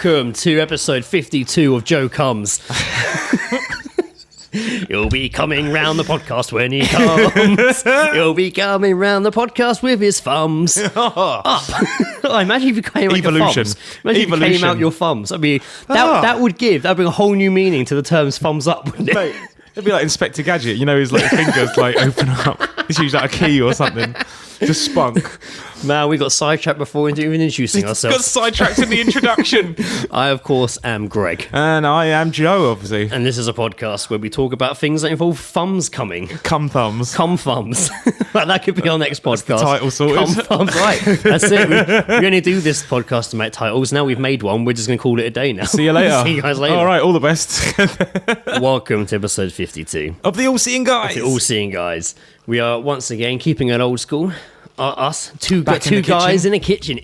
Welcome to episode 52 of Joe Comes. He'll be coming round the podcast when he comes. He'll be coming round the podcast with his thumbs up. Oh, imagine if you came out your thumbs. Imagine if you came out your thumbs. I mean, that would bring a whole new meaning to the terms thumbs up, wouldn't it? Mate, it'd be like Inspector Gadget, you know, his like fingers like open up. It's usually like a key or something. Just spunk. Man, we got sidetracked before even introducing ourselves. Got sidetracked in the introduction. I, of course, am Greg. And I am Joe, obviously. And this is a podcast where we talk about things that involve thumbs coming. Cum thumbs. Cum thumbs. That could be our next podcast. That's the title sorted. Cum thumbs, right. That's it. We only do this podcast to make titles. Now we've made one. We're just going to call it a day now. See you later. See you guys later. All right, all the best. Welcome to episode 52. Of the All-Seeing Guys. The All-Seeing Guys. We are once again keeping it old school. Us, two guys in the kitchen.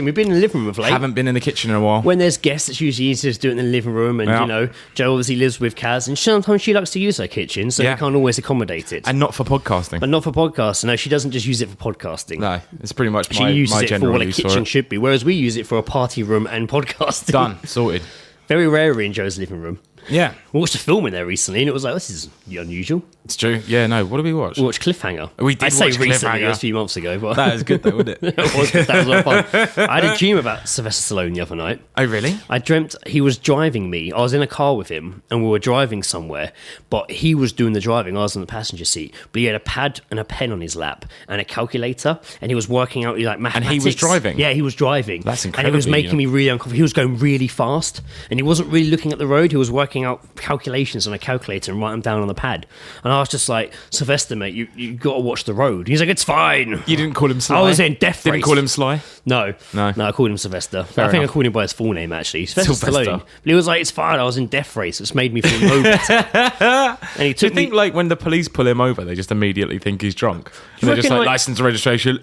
We've been in the living room of late. Haven't been in the kitchen in a while. When there's guests, it's usually easier to do it in the living room. And, you know, Joe obviously lives with Kaz, and sometimes she likes to use her kitchen, so we can't always accommodate it. And not for podcasting. But not for podcasting. No, she doesn't just use it for podcasting. No, it's pretty much she uses it for what a kitchen should be, whereas we use it for a party room and podcasting. Done. Sorted. Very rarely in Joe's living room. Yeah. We watched a film in there recently, and it was like, this is unusual. It's true. Yeah, no. What did we watch? We watched Cliffhanger. We did I'd say watch recently, Cliffhanger. It was a few months ago. But That is good, though, wasn't it? It was good. That was a lot of fun. I had a dream about Sylvester Stallone the other night. Oh, really? I dreamt he was driving me. I was in a car with him, and we were driving somewhere, but he was doing the driving. I was in the passenger seat, but he had a pad and a pen on his lap and a calculator, and he was working out like mathematics. And he was driving? Yeah, he was driving. That's incredible. And it was making me really uncomfortable. He was going really fast, and he wasn't really looking at the road. He was working out calculations on a calculator and write them down on the pad. And I was just like, Sylvester, mate, you got to watch the road. He's like, it's fine. You didn't call him Sly? I was in death race. Didn't call him Sly? No, I called him Sylvester. I think enough. I called him by his full name, actually. Sylvester Stallone. But he was like, it's fine. I was in death race. It's made me feel no better. And he Do you took think, me... like, when the police pull him over, they just immediately think he's drunk? You They're just reckon, like, like- license and registration.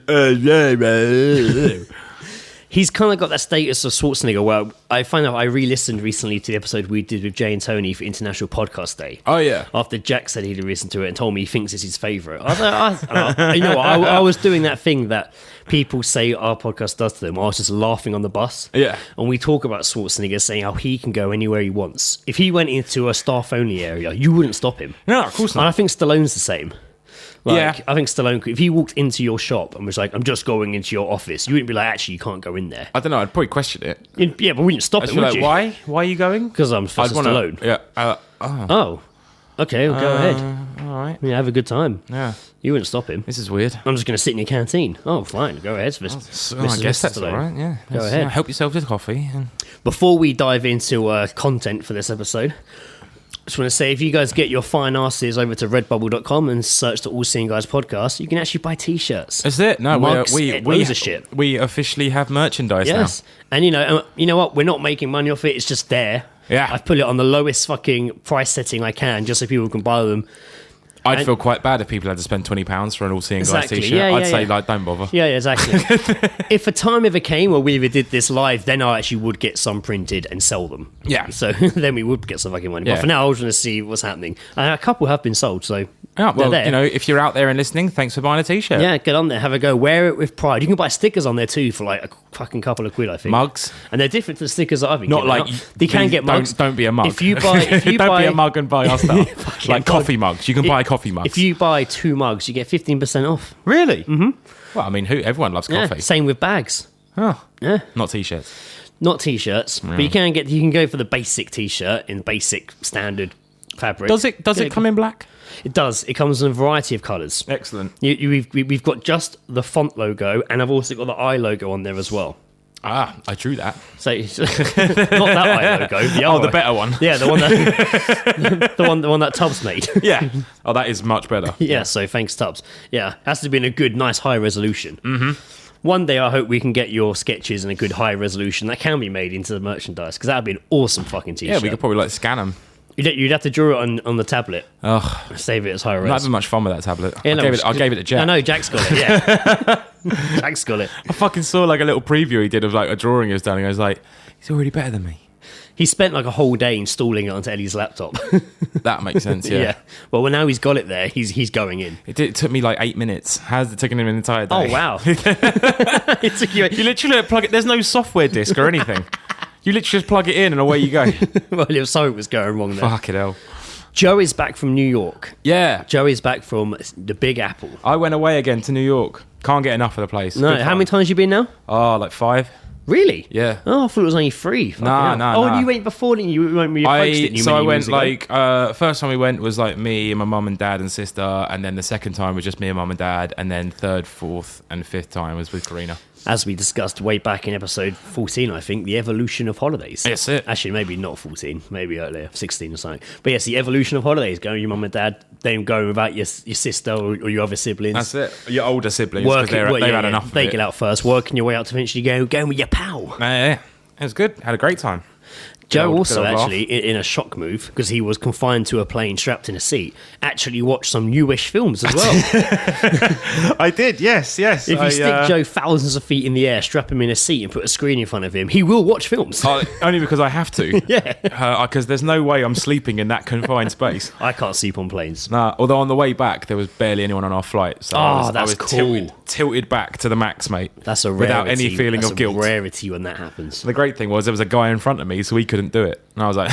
He's kind of got that status of Schwarzenegger where I find out I re-listened recently to the episode we did with Jay and Tony for International Podcast Day. Oh, yeah. After Jack said he'd listened to it and told me he thinks it's his favourite. You know what? I was doing that thing that people say our podcast does to them. I was just laughing on the bus. Yeah. And we talk about Schwarzenegger saying how he can go anywhere he wants. If he went into a staff-only area, you wouldn't stop him. No, of course not. And I think Stallone's the same. Like, Yeah. I think Stallone, if he walked into your shop and was like, I'm just going into your office, you wouldn't be like, actually, you can't go in there. I don't know. I'd probably question it. Yeah, but we didn't stop I'd it, be would like, you? why? Why are you going? Because I'm Sylvester Stallone. Yeah. Oh, okay, well, go ahead. All right. Yeah, have a good time. Yeah. You wouldn't stop him. This is weird. I'm just going to sit in your canteen. Oh, fine, go ahead. I guess that's all right. Yeah. Go ahead. Help yourself to coffee. Before we dive into content for this episode, I just want to say, if you guys get your fine asses over to redbubble.com and search the All Seeing Guys podcast, you can actually buy t-shirts. Is it? No, mugs, we loads of shit. We officially have merchandise Yes. now. And you know what? We're not making money off it. It's just there. Yeah. I've put it on the lowest fucking price setting I can just so people can buy them. I'd feel quite bad if people had to spend £20 for an All-Seeing Exactly, Guys t-shirt. yeah, I'd say, yeah. like, don't bother. Yeah, exactly. If a time ever came where we ever did this live, then I actually would get some printed and sell them. Yeah. So then we would get some fucking money. Yeah. But for now, I was going to see what's happening. A couple have been sold, so Yeah, well, they're there. you know, if you're out there and listening, thanks for buying a t-shirt. Yeah, get on there, have a go, wear it with pride. You can buy stickers on there too for like a fucking couple of quid, I think. Mugs. And they're different to the stickers that I've been Not giving like... out. They can get mugs. Don't be a mug. If you buy... Don't be a mug and buy our stuff. Fucking Like coffee mugs. You can buy coffee mugs. If you buy 2 mugs, you get 15% off. Really? Mm-hmm. Well, I mean, everyone loves Yeah, coffee. same with bags. Oh. Yeah. Not t-shirts. Not t-shirts, but you can go for the basic t-shirt in basic standard fabric. Does it come in black? It does. It comes in a variety of colours. Excellent. We've got just the font logo, and I've also got the eye logo on there as well. Ah, I drew that. So not that eye logo. The other the better one. Yeah, the one that the one that Tubbs made. Yeah. Oh, that is much better. Yeah. So thanks, Tubbs. Yeah, has to be in a good, nice, high resolution. Mm-hmm. One day, I hope we can get your sketches in a good high resolution that can be made into the merchandise, because that would be an awesome fucking t-shirt. Yeah, we could probably like scan them. You'd have to draw it on the tablet. Ugh. Save it as high res. I'm not having much fun with that tablet. Yeah, I gave it to Jack. I know, Jack's got it, yeah. Jack's got it. I fucking saw like a little preview he did of like a drawing he was done. And I was like, he's already better than me. He spent like a whole day installing it onto Eddie's laptop. That makes sense, yeah. Yeah. Well, now he's got it there, he's going in. It took me like 8 minutes. How's it taken him an entire day? Oh, wow. It took you... You literally plug it. There's no software disk or anything. You literally just plug it in and away you go. Well, if something was going wrong there. Fucking hell. Joe is back from New York. Yeah. Joe is back from the Big Apple. I went away again to New York. Can't get enough of the place. No, how many times have you been now? Oh, like 5. Really? Yeah. Oh, I thought it was only 3. No. You went before, didn't you? You went with your folks, didn't you? So I went like, first time we went was like me and my mum and dad and sister, and then the second time was just me and mum and dad, and then third, fourth, and fifth time was with Karina. As we discussed way back in episode 14, I think, the evolution of holidays. That's it. Actually, maybe not 14, maybe earlier, 16 or something. But yes, the evolution of holidays, going with your mum and dad, then going without your sister or your other siblings. That's it. Your older siblings, because they've had enough of it. They get out first, working your way out to eventually going with your pal. Yeah. It was good. Had a great time. Joe also actually, in a shock move, because he was confined to a plane strapped in a seat, actually watched some newish films as well. I did, yes. If you stick Joe thousands of feet in the air, strap him in a seat and put a screen in front of him, he will watch films. Only because I have to. Yeah. Because there's no way I'm sleeping in that confined space. I can't sleep on planes. Nah, although on the way back, there was barely anyone on our flight. So I was cool. tilted back to the max, mate. That's a rarity. Without any feeling of guilt. That's a rarity when that happens. The great thing was there was a guy in front of me, so he couldn't do it. And I was like,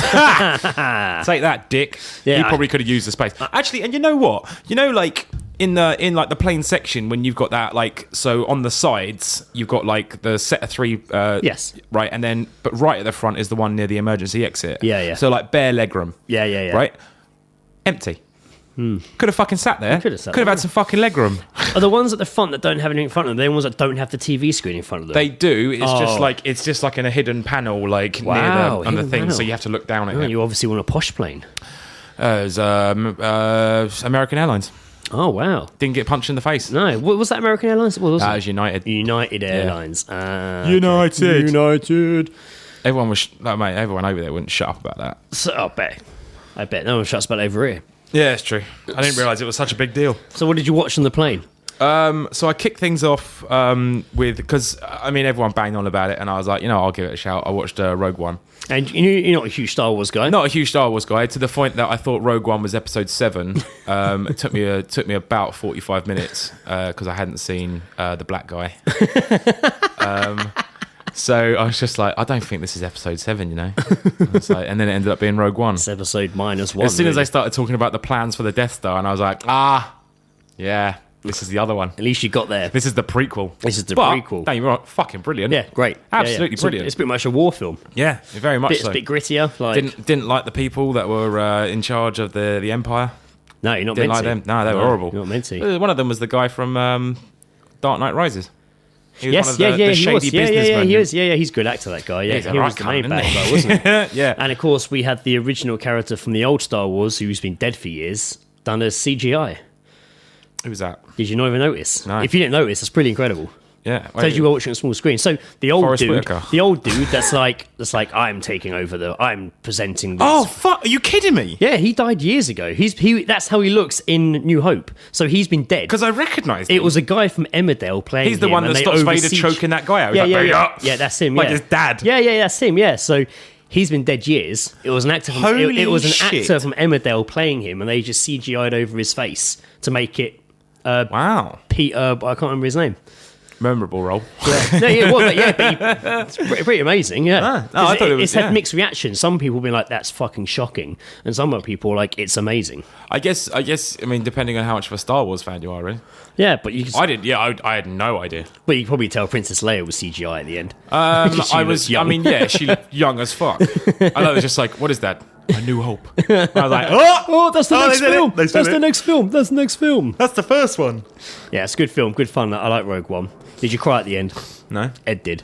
take that, dick. Yeah, he probably could have used the space. Actually, and you know what? You know, like in like the plane section, when you've got that, like, so on the sides, you've got like the set of 3. Yes. Right, and then, but right at the front is the one near the emergency exit. Yeah. So like bare legroom. Yeah. Right? Empty. Could have fucking sat there. Could have had some fucking legroom. Are the ones at the front that don't have anything in front of them, the ones that don't have the TV screen in front of them? They do. It's just like in a hidden panel, like near the thing. Panel. So you have to look down at it. You obviously want a posh plane. It was American Airlines. Oh wow! Didn't get punched in the face. No. What was that? American Airlines? What was that? Was United. United Airlines. Yeah. United. United. Everyone was mate. Everyone over there wouldn't shut up about that. So, I bet no one shuts about over here. Yeah, it's true. I didn't realise it was such a big deal. So what did you watch on the plane? So I kicked things off with, because I mean everyone banged on about it, and I was like, I'll give it a shout. I watched Rogue One. And you're not a huge Star Wars guy? Not a huge Star Wars guy, to the point that I thought Rogue One was episode 7. It took me about 45 minutes because I hadn't seen the black guy. So I was just like, I don't think this is episode 7, and then it ended up being Rogue One. It's episode -1. As soon as they started talking about the plans for the Death Star, and I was like, yeah, this is the other one. At least you got there. This is the prequel. Prequel. Don't you right, fucking brilliant. Yeah, great. Absolutely brilliant. It's pretty much a war film. Yeah, very much so. It's a bit grittier. Like... Didn't like the people that were in charge of the Empire. No, you're not Didn't meant like to. them. No, they were horrible. You're not meant to. One of them was the guy from Dark Knight Rises. He was one of the shady businessmen. He was. Yeah, he's a good actor, that guy. Yeah, he's he was the main bad guy, wasn't he? Yeah. And of course, we had the original character from the old Star Wars, who's been dead for years, done as CGI. Who was that? Did you not even notice? No. If you didn't notice, that's pretty incredible. Yeah, Tells you were watching a small screen. So the old Forrest dude, Whitaker. that's like I'm taking over I'm presenting this. Oh fuck! Are you kidding me? Yeah, he died years ago. That's how he looks in New Hope. So he's been dead. Because I recognised him. It was a guy from Emmerdale playing. He's the one that stops Vader choking that guy out. Yeah, that's him. Like his dad. Yeah, that's him. Yeah, so. He's been dead years. It was an actor from actor from Emmerdale playing him, and they just CGI'd over his face to make it. Wow. Peter, I can't remember his name. Memorable role. Yeah, it's pretty amazing. Yeah, I thought it's had mixed reactions. Some people have been like, "That's fucking shocking," and some other people are like, "It's amazing." I guess. I mean, depending on how much of a Star Wars fan you are, really. Yeah, but you. I did. Yeah, I had no idea. But you could probably tell Princess Leia was CGI at the end. I was. Young. I mean, yeah, she looked young as fuck. And I was just like, "What is that? A New Hope." I was like, "Oh, that's the next film. That's the next film. That's the next film. That's the first one." Yeah, it's a good film. Good fun. I like Rogue One. Did you cry at the end? No. Ed did.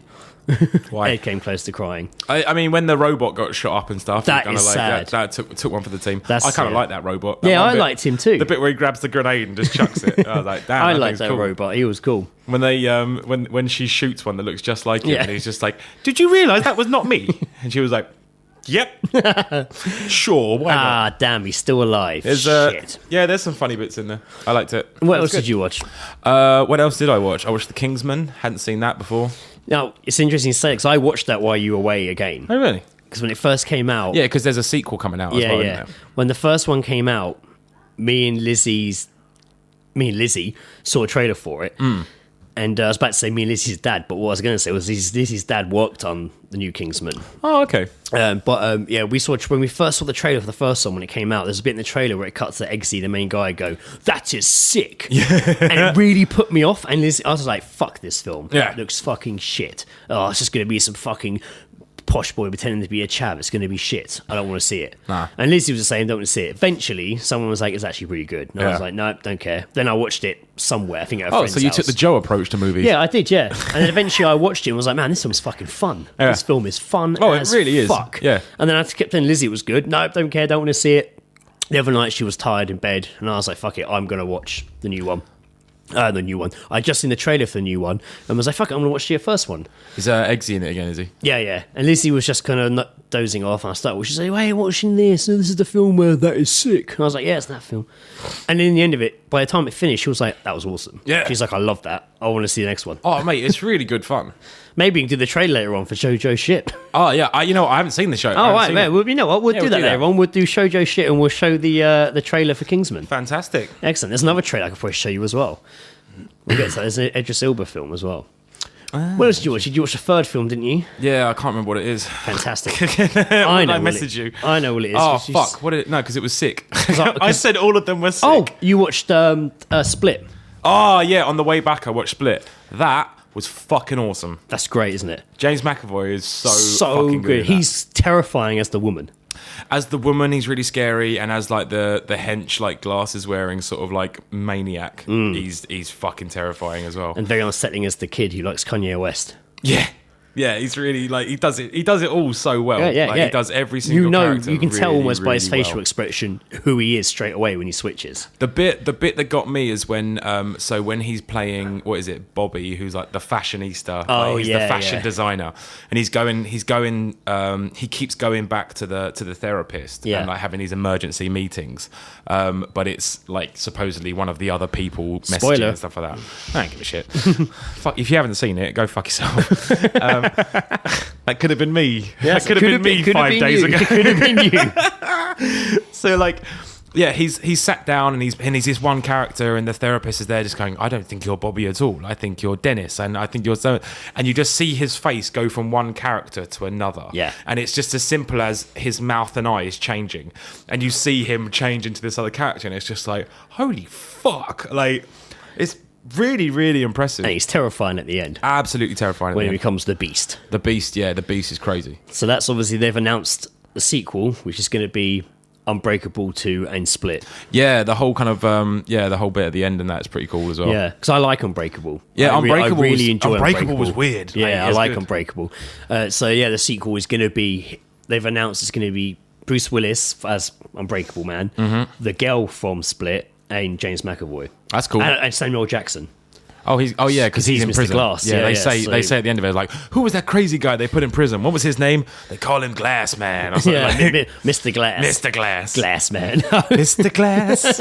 Why? Ed came close to crying. I mean, when the robot got shot up and stuff, that is sad. That took one for the team. That's I kind of like that robot. I liked him too. The bit where he grabs the grenade and just chucks it. I was like, damn. I liked that robot. He was cool. When they when she shoots one that looks just like him, and he's just like, "Did you realise that was not me?" And she was like, "Yep, sure, why not?" Damn, he's still alive. Shit. Yeah, there's some funny bits in there. I liked it. What else did you watch? What else did I watch? I watched The Kingsmen. Hadn't seen that before. Now, it's interesting to say, because I watched that while you were away again. Oh, really? Because when it first came out... Yeah, because there's a sequel coming out as well, isn't there? When the first one came out, me and Lizzie saw a trailer for it. And I was about to say me and Lizzie's dad, but what I was going to say was Lizzie's dad worked on the new Kingsman. Oh, okay. Yeah, we saw when we first saw the trailer for the first one when it came out. There's a bit in the trailer where it cuts to Eggsy, the main guy, go, "That is sick," and it really put me off. And Lizzie, I was like, "Fuck this film! Yeah. It looks fucking shit. Oh, it's just going to be some fucking posh boy pretending to be a chav. It's going to be shit. I don't want to see it." Nah. And Lizzie was saying, "Don't want to see it." Eventually, someone was like, "It's actually pretty good." And I was like, "No, don't care." Then I watched it somewhere. I think at a friend's so you house. took the Joe approach to movies. Yeah, I did, yeah. And then eventually I watched it and was like, man, this film's fucking fun. Yeah. This film is fun it really is. Fuck. Yeah. And then I kept telling Lizzie it was good. No, don't care, don't want to see it. The other night she was tired in bed and I was like, fuck it, I'm going to watch the new one. I just seen the trailer for the new one and was like, fuck it, I'm going to watch the first one. Is Eggsy in it again, is he? Yeah. And Lizzie was just kind of dozing off and I started watching. She said, "Wait, watching this? This is the film where that is sick." And I was like, yeah, it's that film. And in the end of it, by the time it finished, she was like, that was awesome. Yeah. She's like, I love that. I want to see the next one. Oh, mate, it's really good fun. Maybe we can do the trailer later on for Shoujo Shit. Oh, yeah. I haven't seen the show. Oh, right. Yeah. Well, you know what? We'll do that do later that. on. We'll do Shoujo Shit and we'll show the trailer for Kingsman. Fantastic. Excellent. There's another trailer I could probably show you as well. We'll get to that. There's an Idris Elba film as well. What else did you watch? Did you watch the third film, didn't you? Yeah, I can't remember what it is. Fantastic. I message you. I know what it is. Oh, fuck. No, because it was sick. I I said all of them were sick. Oh, you watched Split. Oh, yeah. On the way back, I watched Split. That was fucking awesome. That's great, isn't it? James McAvoy is so good. fucking good. in that. He's terrifying as the woman. As the woman, he's really scary, and as like the hench, like glasses wearing sort of like maniac, he's fucking terrifying as well. And very unsettling as the kid who likes Kanye West. Yeah, he's really like he does it all so well. Yeah. He does every single character. You can tell really, almost by his really facial expression who he is straight away when he switches. The bit that got me is when when he's playing, what is it, Bobby, who's like the fashionista, he's the fashion designer, and he keeps going back to the therapist and like having these emergency meetings, but it's like supposedly one of the other people messaging Spoiler. and stuff like that. I don't give a shit. Fuck, if you haven't seen it, go fuck yourself. That could have been me. Yes, that could have been me 5 days ago. It could have been you. So like, yeah, he's sat down and he's this one character, and the therapist is there just going, "I don't think you're Bobby at all. I think you're Dennis, and I think you're so." And you just see his face go from one character to another. Yeah. And it's just as simple as his mouth and eyes changing, and you see him change into this other character, and it's just like, holy fuck! Like, it's really, really impressive. And he's terrifying at the end. Absolutely terrifying. When he becomes the Beast. The Beast is crazy. So that's obviously, they've announced the sequel, which is going to be Unbreakable 2 and Split. Yeah, the whole kind of the whole bit at the end and that's pretty cool as well. Yeah, because I like Unbreakable. Yeah, I really enjoy Unbreakable was weird. Yeah, I like good. Unbreakable. So yeah, the sequel is going to be, they've announced it's going to be Bruce Willis as Unbreakable Man, the girl from Split, and James McAvoy. That's cool. And Samuel Jackson. Because he's in Mr. prison. Glass. Yeah, Yeah, they say at the end of it, like, who was that crazy guy they put in prison? What was his name? They call him Glass Man. Or something like, Mr. Glass. Mr. Glass. Glass Man. Mr. Glass.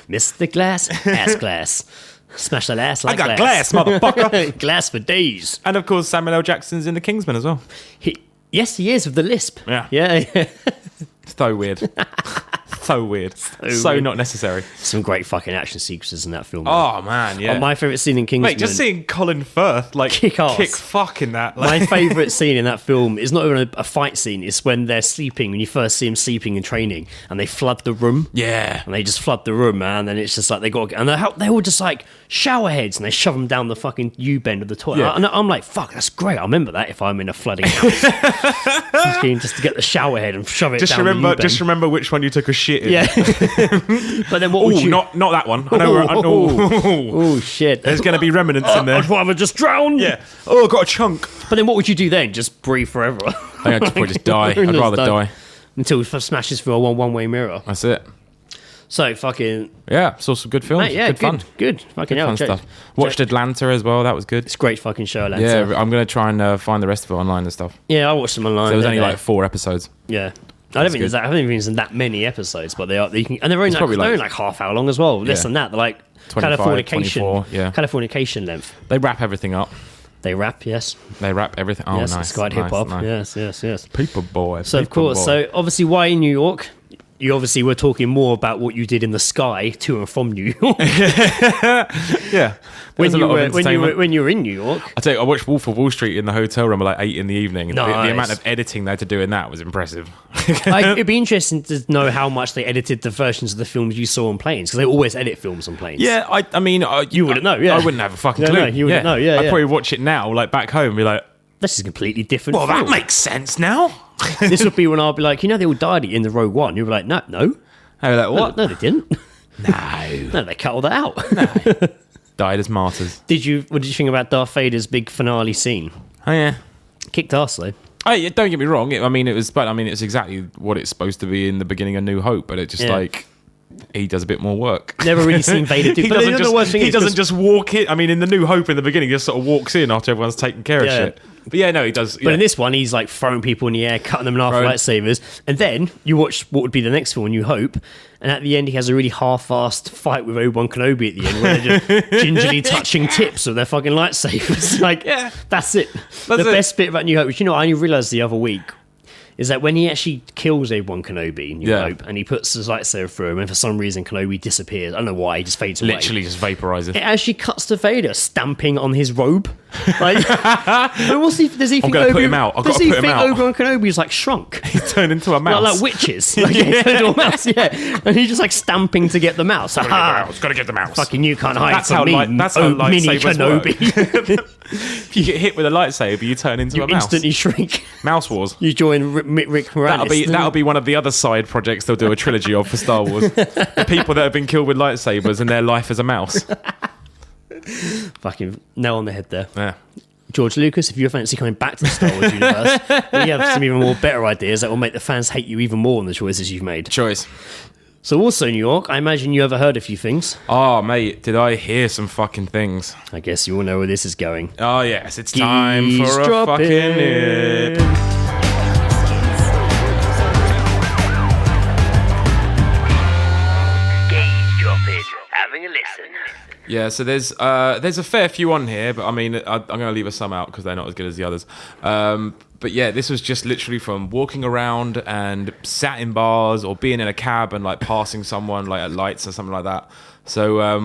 Mr. Glass. Ass glass. Smash that ass like I got glass, motherfucker. Glass for days. And of course, Samuel L. Jackson's in the Kingsmen as well. Yes, he is, with the lisp. Yeah. So weird. So weird. So weird. not necessary. Some great fucking action sequences in that film. Oh, man, yeah. My favourite scene in Kingsman. Mate, just seeing Colin Firth, like, kick ass. kick fuck in that. Like. My favourite scene in that film is not even a fight scene. It's when they're sleeping, when you first see them sleeping and training, and they flood the room. Yeah. And they just flood the room, man. And it's just like, and they're all just like shower heads, and they shove them down the fucking U-bend of the toilet. Yeah. And I'm like, fuck, that's great. I remember that if I'm in a flooding house. Just to get the shower head and shove it down the U-bend. Just remember which one you took a shit in. Yeah. But then what would you... Not that one. I know. Oh, shit. There's going to be remnants in there. I'd rather just drown. Yeah. Oh, I got a chunk. But then what would you do then? Just breathe forever? I think I'd probably just die. I'd rather die. Until it smashes through a one-way mirror. That's it. So fucking... Yeah, saw some good films. Mate, yeah, good fun. Good. Fucking hell. Fun stuff. Watched Atlanta as well. That was good. It's a great fucking show, Atlanta. Yeah, I'm going to try and find the rest of it online and stuff. Yeah, I watched them online. There was only like 4 episodes. Yeah. I don't think there's that many episodes, but they are. And they're only like half hour long as well. Less than that. They're like 25, Californication. 24, yeah. Californication length. They wrap everything up. They rap, yes. They rap everything. Oh, yes, nice. It's quite hip hop. Nice. Yes. People boy. So of course, so obviously, why in New York? you obviously were talking more about what you did in the sky to and from New York. Yeah. When you were in New York. I tell you, I watched Wolf of Wall Street in the hotel room at like 8 in the evening. Nice. The amount of editing they had to do in that was impressive. It'd be interesting to know how much they edited the versions of the films you saw on planes, because they always edit films on planes. Yeah, I mean... you wouldn't know, yeah. I wouldn't have a fucking clue. No, you wouldn't know, yeah. I'd probably watch it now, like back home, and be like... This is a completely different Well, film. that makes sense now. This would be when I'll be like, they all died in the Rogue One. You'll be like, no. I'd be like, what? No, they didn't. No, they cut all that out. No. Died as martyrs. What did you think about Darth Vader's big finale scene? Oh, yeah. Kicked ass, though. Oh, yeah, don't get me wrong. It's exactly what it's supposed to be in the beginning of New Hope, but it just he does a bit more work. Never really seen Vader do. He doesn't just walk in. I mean, in the New Hope in the beginning, he just sort of walks in after everyone's taken care of shit. But yeah, no, he does. But in this one, he's like throwing people in the air, cutting them in half with lightsabers. And then you watch what would be the next film, New Hope, and at the end, he has a really half-assed fight with Obi-Wan Kenobi at the end, where they're just gingerly touching tips of their fucking lightsabers. That's it. The best bit about New Hope, which I only realised the other week, is that when he actually kills Obi-Wan Kenobi in New Hope, and he puts his lightsaber through him, and for some reason Kenobi disappears. I don't know why, he just fades away. Literally just vaporizes. It actually cuts to Vader stamping on his robe. Does he think I'm going to put him out. Does he think Obi-Wan Kenobi's like shrunk? He's turned into a mouse. Like witches. He's turned into a mouse, and he's just like stamping to get the mouse. Got to get the mouse. Fucking you can't hide from me. That's how mini Kenobi. If you get hit with a lightsaber, you turn into a mouse. You instantly shrink. Mouse Wars. You join Rick Moranis. That'll be one of the other side projects they'll do a trilogy of for Star Wars. The people that have been killed with lightsabers and their life as a mouse. Fucking nail on the head there. Yeah. George Lucas, if you fancy coming back to the Star Wars universe, we have some even more better ideas that will make the fans hate you even more on the choices you've made. Choice. So also New York, I imagine you ever heard a few things. Oh, mate, did I hear some fucking things? I guess you all know where this is going. Oh, yes, it's time for a fucking hit. Having a listen. Yeah, so there's a fair few on here, but I mean, I'm going to leave some out because they're not as good as the others. But yeah, this was just literally from walking around and sat in bars or being in a cab and like passing someone like at lights or something like that. So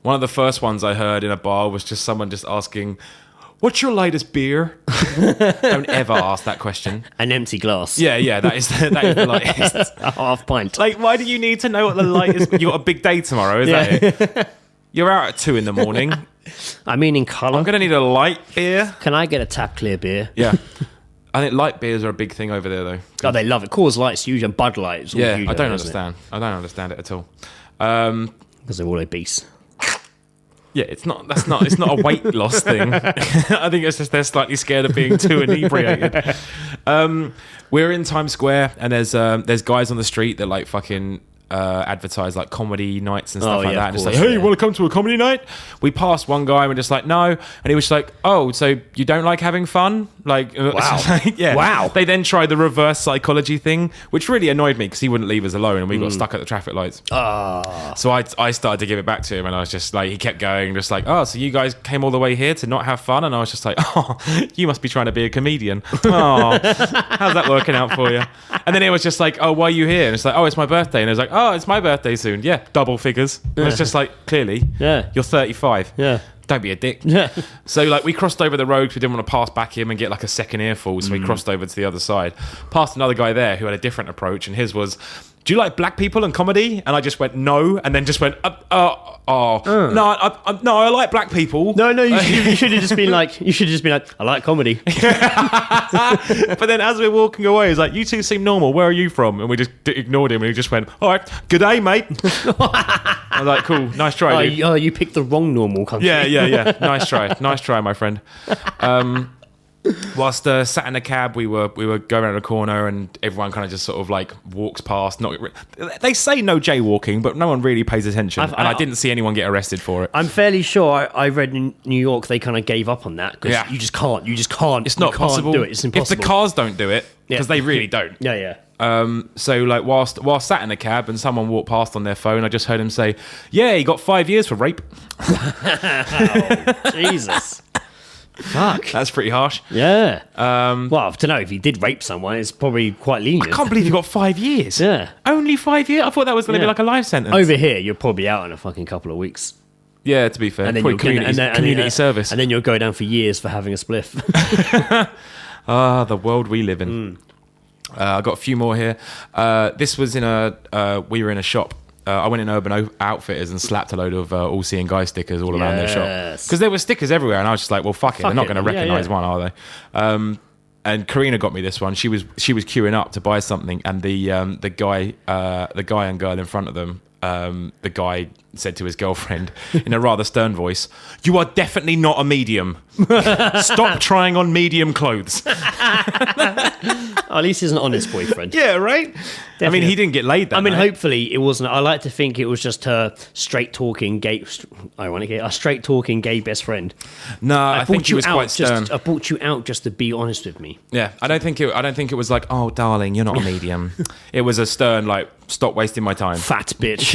one of the first ones I heard in a bar was just someone just asking, "What's your lightest beer?" Don't ever ask that question. An empty glass. Yeah, that is the lightest. A half pint. Like, why do you need to know what the lightest? You got a big day tomorrow, is that it? You're out at 2 a.m. I mean, in colour. I'm going to need a light beer. Can I get a tap clear beer? Yeah. I think light beers are a big thing over there, though. Oh, they love it. Coors Light's huge and Bud Light's all huge. I don't understand. I don't understand it at all. Because they're all obese. Yeah, it's not a weight loss thing. I think it's just they're slightly scared of being too inebriated. We're in Times Square, and there's guys on the street that like fucking advertise like comedy nights and stuff like that. And it's like, hey, you want to come to a comedy night? We passed one guy and we're just like, no. And he was like, oh, so you don't like having fun? Like, wow. Yeah. Wow. They then tried the reverse psychology thing, which really annoyed me because he wouldn't leave us alone and we got stuck at the traffic lights. So I started to give it back to him and I was just like, he kept going, just like, oh, so you guys came all the way here to not have fun? And I was just like, oh, you must be trying to be a comedian. Oh, how's that working out for you? And then it was just like, oh, why are you here? And it's like, oh, it's my birthday. And I was like, oh, it's my birthday soon. Yeah, double figures. And it's just like, clearly, you're 35. Yeah. Don't be a dick. Yeah. So like we crossed over the road because we didn't want to pass back him and get like a second earful. So we crossed over to the other side. Passed another guy there who had a different approach, and his was, do you like black people and comedy? And I just went, no. And then just went, no, I like black people. No, you should have just been like, I like comedy. But then as we're walking away, he's like, you two seem normal. Where are you from? And we just ignored him and he just went, all right, good day, mate. I was like, cool, nice try, dude. You picked the wrong normal country. Yeah. Nice try, my friend. Whilst sat in a cab, we were going around a corner, and everyone kind of just sort of like walks past. They say no jaywalking, but no one really pays attention. I didn't see anyone get arrested for it. I'm fairly sure I read in New York they kind of gave up on that because you just can't. It's not possible. Do it. It's impossible. If the cars don't do it, because they really don't. Yeah. So like whilst sat in a cab and someone walked past on their phone, I just heard him say, "Yeah, he got 5 years for rape." Oh, Jesus. Fuck. That's pretty harsh. Yeah. Well, I don't know. If he did rape someone, it's probably quite lenient. I can't believe you got 5 years. Yeah. Only 5 years? I thought that was going to be like a life sentence. Over here, you're probably out in a fucking couple of weeks. Yeah, to be fair. And then probably community service. And then you'll go down for years for having a spliff. The world we live in. I got a few more here. This was we were in a shop. I went in Urban Outfitters and slapped a load of All Seeing Guy stickers all around their shop. Because there were stickers everywhere, and I was just like, well, fuck it. They're not going to recognise one, are they? And Karina got me this one. She was queuing up to buy something, and the guy and girl in front of them, the guy said to his girlfriend in a rather stern voice, "You are definitely not a medium. Stop trying on medium clothes." At least he's an honest boyfriend. Yeah, right? Definitely. I mean, he didn't get laid that night. Hopefully it wasn't. I like to think it was just her straight-talking gay best friend. No, I think he was quite stern. I brought you out just to be honest with me. Yeah, I don't think it was like, "Oh, darling, you're not a medium." It was a stern, like, "Stop wasting my time. Fat bitch."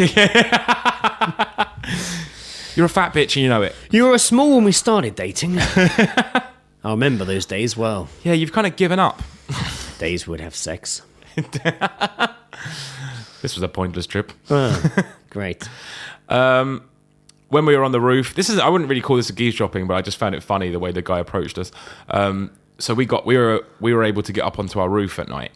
You're a fat bitch and you know it. You were a small when we started dating. I remember those days well. Yeah, you've kind of given up. Days we'd have sex. This was a pointless trip. Great. When we were on the roof, I wouldn't really call this a geesedropping, but I just found it funny the way the guy approached us. So we were able to get up onto our roof at night.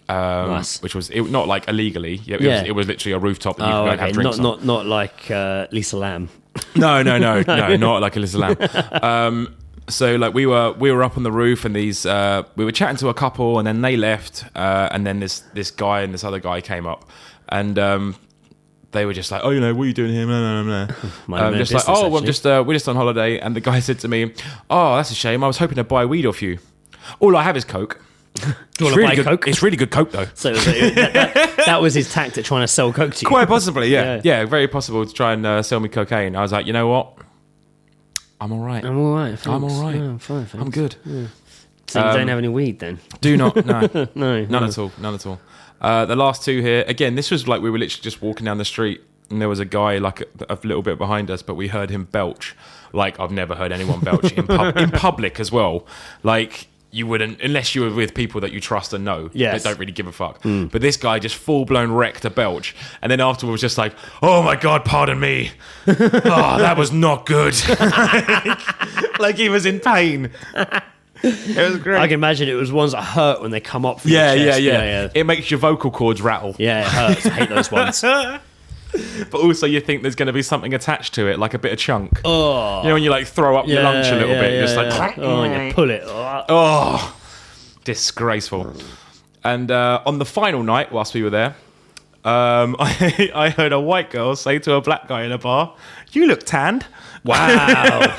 Nice. Which was not like illegally. It was literally a rooftop that you could go and have drinks on. Not like Lisa Lamb. No, not like Lisa Lamb. So like we were up on the roof, and we were chatting to a couple, and then they left, and then this guy and this other guy came up, and they were just like, "Oh, what are you doing here?" Blah, blah, blah. Just like, "Oh, we're just on holiday." And the guy said to me, "Oh, that's a shame. I was hoping to buy weed off you. All I have is coke." Do you want to buy coke? It's really good coke, though. So that was his tactic, trying to sell coke to you. Quite possibly, yeah. Yeah, very possible to try and sell me cocaine. I was like, you know what? I'm all right. I'm all right. Thanks. I'm all right. Yeah, I'm fine, thanks. I'm good. Yeah. So you don't have any weed then? Do not. No. No. None at all. None at all. The last two here, again, this was like we were literally just walking down the street, and there was a guy like a little bit behind us, but we heard him belch. Like, I've never heard anyone belch in public as well. Like, you wouldn't, unless you were with people that you trust and know, that don't really give a fuck. But this guy just full-blown wrecked a belch, and then afterwards was just like, "Oh my God, pardon me. Oh, that was not good." Like he was in pain. It was great. I can imagine it was ones that hurt when they come up from your chest. Yeah. It makes your vocal cords rattle. Yeah, it hurts. I hate those ones. But also you think there's going to be something attached to it, like a bit of chunk. Oh. When you like throw up your lunch a little bit, you're just like... Oh, and you pull it. Oh, disgraceful. And on the final night, whilst we were there, I heard a white girl say to a black guy in a bar, "You look tanned." Wow.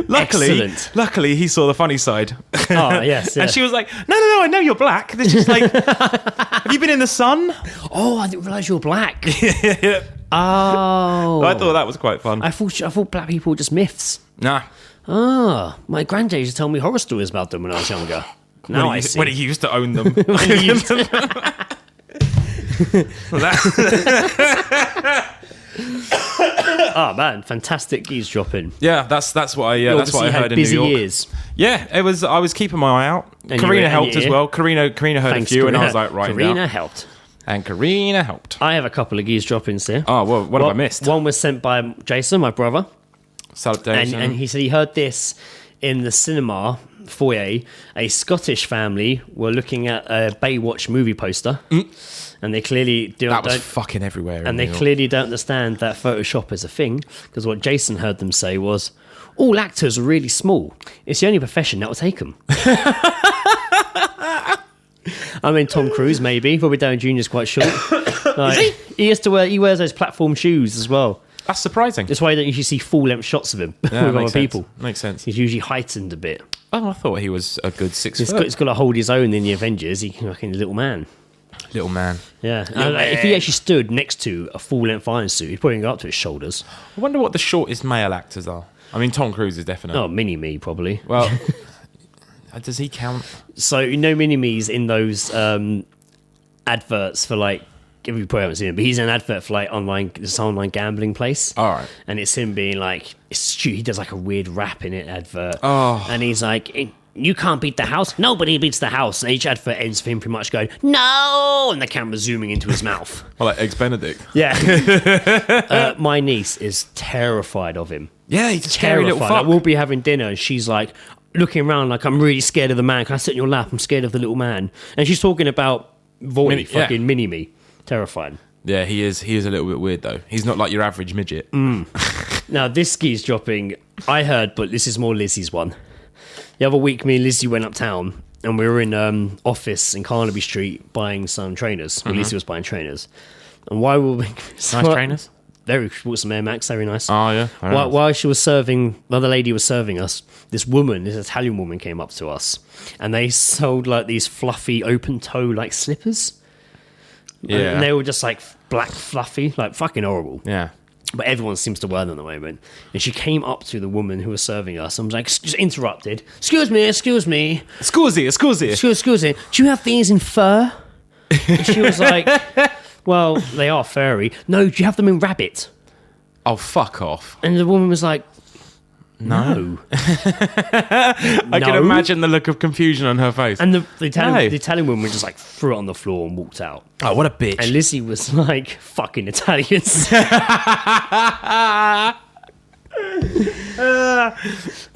Luckily, he saw the funny side. Oh, yes. And she was like, no, I know you're black. This is like, have you been in the sun? Oh, I didn't realise you were black. Oh. I thought that was quite fun. I thought black people were just myths. Nah. Oh, my granddad used to tell me horror stories about them when I was younger. Now I see. When he used to own them. Oh man, fantastic eavesdropping. Yeah, that's what I heard in New York. Years. Yeah, it was. I was keeping my eye out. And Karina helped as well. Karina heard a few, and I was like, right. Karina helped. And Karina helped. I have a couple of eavesdroppings here. Oh, well, what have I missed? One was sent by Jason, my brother. Salutation. And he said he heard this in the cinema foyer. A Scottish family were looking at a Baywatch movie poster. And they clearly don't fucking everywhere. And they clearly don't understand that Photoshop is a thing, because what Jason heard them say was, all actors are really small. It's the only profession that will take them. I mean, Tom Cruise, maybe. Robert Downey Jr. is quite short. Like, is he? He wears those platform shoes as well. That's surprising. That's why you don't usually see full-length shots of him with other people. Makes sense. He's usually heightened a bit. Oh, I thought he was a good 6 foot. He's got to hold his own in the Avengers. He's like a little man. Little man. Yeah. If he actually stood next to a full-length iron suit, he'd probably go up to his shoulders. I wonder what the shortest male actors are. I mean, Tom Cruise is definitely. Oh, Mini-Me, probably. Well, does he count? So, Mini-Me's in those adverts for, like, if you probably haven't seen it, but he's in an advert for like this online gambling place. All right. And it's him being like, he does like a weird rap in it advert. Oh. And he's like, you can't beat the house. Nobody beats the house. And each advert ends for him pretty much going, no! And the camera's zooming into his mouth. Well, like Eggs Benedict. Yeah. My niece is terrified of him. Yeah, he's a scary little fuck. Like, we'll be having dinner and she's like looking around like, I'm really scared of the man. Can I sit in your lap? I'm scared of the little man. And she's talking about Mini-Me. Terrifying. Yeah, he is a little bit weird though. He's not like your average midget. Now, this skis dropping, I heard, but this is more Lizzie's one. The other week, me and Lizzie went uptown and we were in office in Carnaby Street buying some trainers. Well, Lizzie was buying trainers. And while we were... Nice trainers? Very, bought some Air Max, very nice. Oh, yeah. While she was serving, the other lady was serving us, this Italian woman came up to us and they sold like these fluffy open toe like slippers. Yeah. And they were just like black fluffy, like fucking horrible. Yeah. But everyone seems to wear them at the moment. And she came up to the woman who was serving us and was like, just interrupted. Excuse me. Scusi. Do you have these in fur? And she was like, well, they are furry. No, do you have them in rabbit? Oh, fuck off. And the woman was like, no. I can imagine the look of confusion on her face. And the Italian woman just like threw it on the floor and walked out. Oh, what a bitch. And Lizzie was like, fucking Italians. I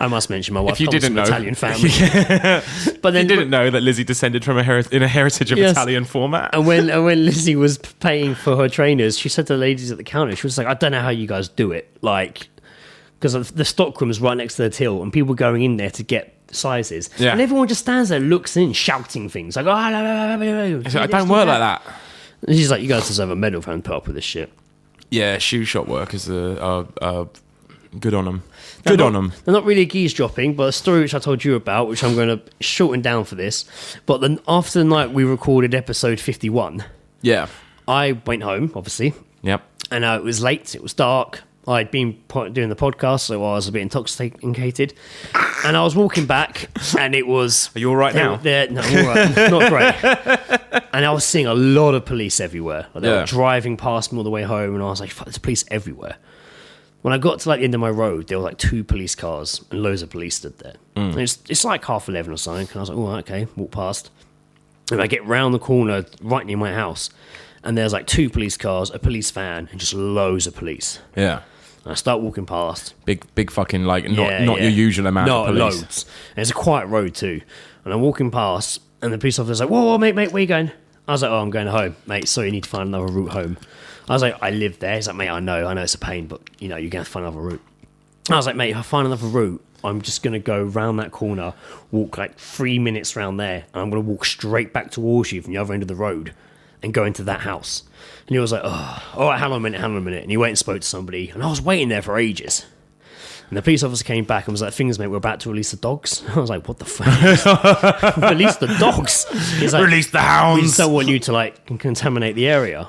must mention my wife comes from an Italian family. But then, you didn't know that Lizzie descended from a heritage of Italian format. And when Lizzie was paying for her trainers, she said to the ladies at the counter, she was like, I don't know how you guys do it. Like, because the stockroom is right next to the till and people going in there to get sizes. Yeah. And everyone just stands there, looks in, shouting things. Like, oh, I don't work like that. And she's like, you guys deserve a medal for having put up with this shit. Yeah, shoe shop workers are good on them. They're not really a geese dropping, but a story which I told you about, which I'm going to shorten down for this. But then after the night we recorded episode 51, I went home, obviously. Yep. And it was late, it was dark. I'd been doing the podcast, so I was a bit intoxicated. And I was walking back, and it was... Are you all right now? No, I'm all right. Not great. And I was seeing a lot of police everywhere. Like, they were driving past me all the way home, and I was like, fuck, there's police everywhere. When I got to like the end of my road, there were like 2 police cars, and loads of police stood there. And it's like 11:30 or something, and I was like, oh, okay, walk past. And I get round the corner, right near my house, and there's like 2 police cars, a police van, and just loads of police. Yeah. And I start walking past. Big fucking, like, not your usual amount of police. Loads. And it's a quiet road too. And I'm walking past, and the police officer's like, whoa, mate, where you going? I was like, oh, I'm going home. Mate, sorry, you need to find another route home. I was like, I live there. He's like, mate, I know it's a pain, but, you know, you're going to find another route. I was like, mate, if I find another route, I'm just going to go round that corner, walk like 3 minutes round there, and I'm going to walk straight back towards you from the other end of the road and go into that house. And he was like, oh, all right, hang on a minute. And he went and spoke to somebody, and I was waiting there for ages. And the police officer came back and was like, things, mate, we're about to release the dogs. I was like, what the fuck? Release the dogs? He's like, release the hounds. We just don't want you to, like, contaminate the area.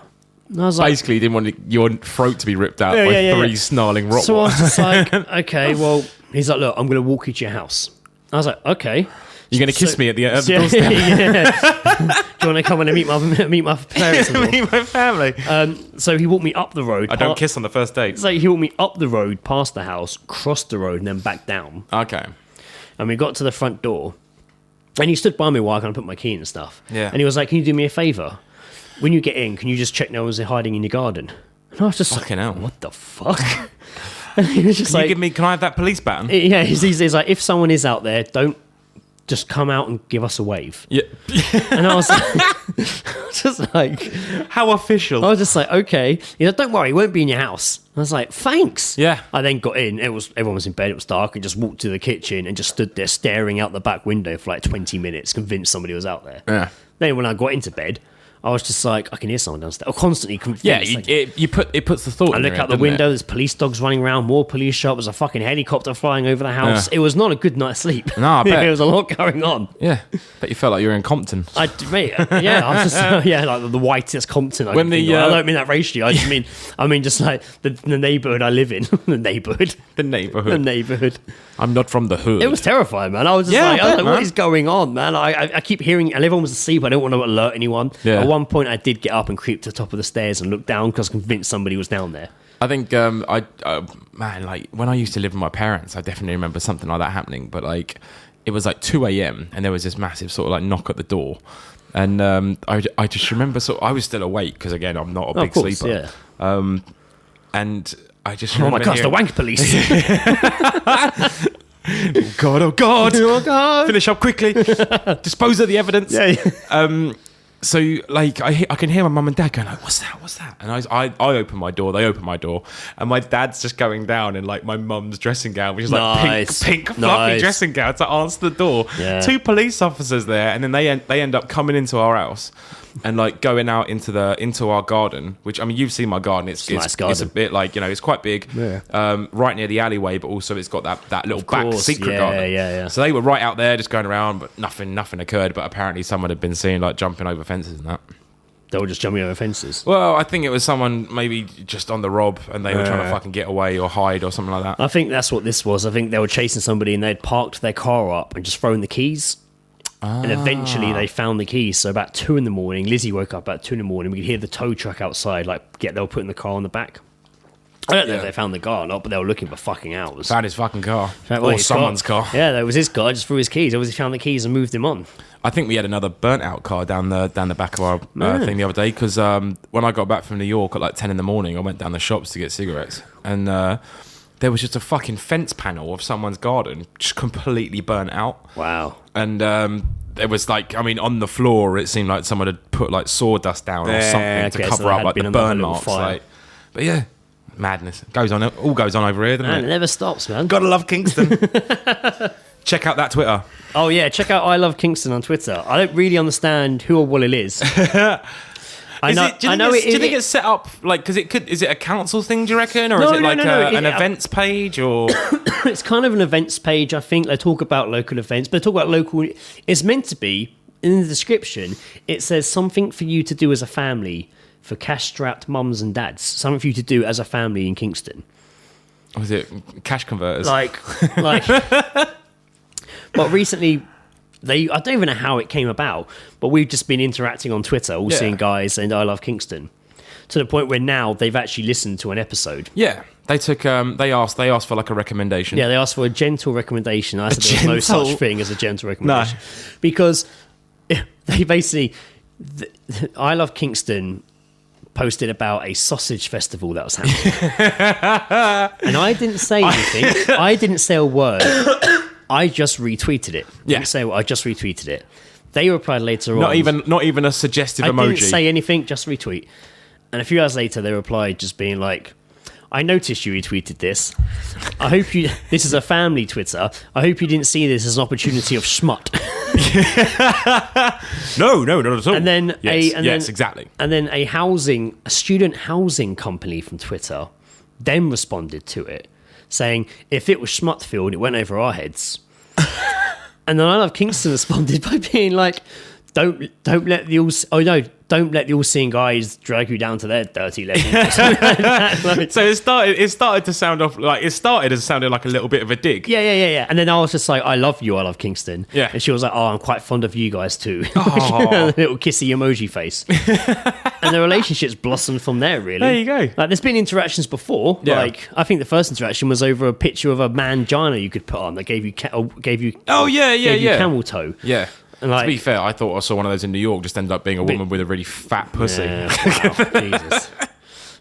And I was like, basically, he didn't want your throat to be ripped out by 3 snarling Rottweilers. So I was just like, okay, well, he's like, look, I'm going to walk you to your house. I was like, okay. You're going to kiss me at the doorstep? Do you want to come and meet my parents? Meet my family. So he walked me up the road. I don't kiss on the first date. So he walked me up the road, past the house, crossed the road, and then back down. Okay. And we got to the front door. And he stood by me while I kind of put my key in and stuff. Yeah. And he was like, can you do me a favour? When you get in, can you just check no one's hiding in your garden? And I was just fucking hell. What the fuck? And he was just can I have that police baton? Yeah, he's like, if someone is out there, don't just come out and give us a wave. Yeah. And I was just like, how official. I was just like, okay. He's like, don't worry, he won't be in your house. I was like, thanks. Yeah. I then got in. Everyone was in bed. It was dark. I just walked to the kitchen and just stood there staring out the back window for like 20 minutes, convinced somebody was out there. Yeah. Then when I got into bed, I was just like, I can hear someone downstairs. I constantly convinced. Yeah, it puts the thought. I look out the window. There's police dogs running around, more police shots. There's a fucking helicopter flying over the house. Yeah. It was not a good night's sleep. No, I bet. There was a lot going on. Yeah, but you felt like you were in Compton. I was just like the whitest Compton. I don't mean that racially. I mean just like the neighborhood I live in. The neighborhood. I'm not from the hood. It was terrifying, man. I was just what is going on, man? I keep hearing, and everyone was asleep. I didn't want to alert anyone. Yeah. At one point I did get up and creep to the top of the stairs and look down because I was convinced somebody was down there. I think man, like when I used to live with my parents, I definitely remember something like that happening. But like it was like 2 a.m. and there was this massive sort of like knock at the door, and I just remember I was still awake because again I'm not a big sleeper. Yeah. And I just remember oh my gosh, the wank police. Oh God, oh God. Oh God. Finish up quickly. Dispose of the evidence. Yeah. So like I can hear my mum and dad going like, what's that? And I open my door, they open my door, and my dad's just going down in like my mum's dressing gown, which is like pink fluffy dressing gown, to answer the door. Yeah. 2 police officers there, and then they end up coming into our house and like going out into our garden, which I mean you've seen my garden. It's nice garden. It's a bit like, you know, it's quite big, right near the alleyway, but also it's got that little back secret garden. Yeah. So they were right out there just going around, but nothing occurred. But apparently someone had been seen like jumping over fences and that. They were just jumping over fences. Well, I think it was someone maybe just on the rob and they were trying to fucking get away or hide or something like that. I think that's what this was. I think they were chasing somebody and they'd parked their car up and just thrown the keys. And eventually they found the keys. So about 2 a.m, Lizzie woke up about 2 a.m. We could hear the tow truck outside, like they were putting the car on the back. I don't know if they found the car or not, but they were looking for fucking hours. Found his fucking car. Or someone's car. Yeah, that was his car. I just threw his keys. Obviously found the keys and moved him on. I think we had another burnt out car down the back of our thing the other day, because when I got back from New York at like 10 a.m, I went down the shops to get cigarettes, and there was just a fucking fence panel of someone's garden just completely burnt out. Wow. And there was like, I mean, on the floor it seemed like someone had put like sawdust down or something to cover up like the burn marks. Like, but yeah, madness. All goes on over here, doesn't it? It never stops, man. Gotta love Kingston. Check out that Twitter. Oh yeah, check out I Love Kingston on Twitter. I don't really understand who or what it is. Do you think it's set up like, because is it a council thing, do you reckon, or is it like an events page, or it's kind of an events page? I think they talk about local events, but they talk about local. It's meant to be in the description. It says something for you to do as a family for cash-strapped mums and dads. Something for you to do as a family in Kingston. Or is it cash converters? Like. But recently, I don't even know how it came about, but we've just been interacting on Twitter, all seeing guys and I Love Kingston, to the point where now they've actually listened to an episode. Yeah, they took. They asked for like a recommendation. Yeah, they asked for a gentle recommendation. I said there was no such thing as a gentle recommendation, because they basically, I Love Kingston posted about a sausage festival that was happening, and I didn't say anything. I didn't say a word. I just retweeted it. Yeah. I just retweeted it. They replied later on. Not even a suggestive emoji. I didn't say anything, just retweet. And a few hours later, they replied just being like, I noticed you retweeted this. I hope you... This is a family Twitter. I hope you didn't see this as an opportunity of schmut. No, not at all. And then exactly. And then a student housing company from Twitter then responded to it, saying, if it was Schmutfield, it went over our heads. And then I Love Kingston responded by being like, don't let the all-seeing guys drag you down to their dirty level. So it started to sound off like it sounded like a little bit of a dig. Yeah. And then I was just like, I love you, I Love Kingston. Yeah. And she was like, oh, I'm quite fond of you guys too. A little kissy emoji face. And the relationship's blossomed from there, really. There you go. Like, there's been interactions before. Yeah. Like, I think the first interaction was over a picture of a mangina you could put on that gave you camel toe. Yeah. Like, to be fair, I thought I saw one of those in New York, just ended up being a woman with a really fat pussy. Yeah, wow, Jesus.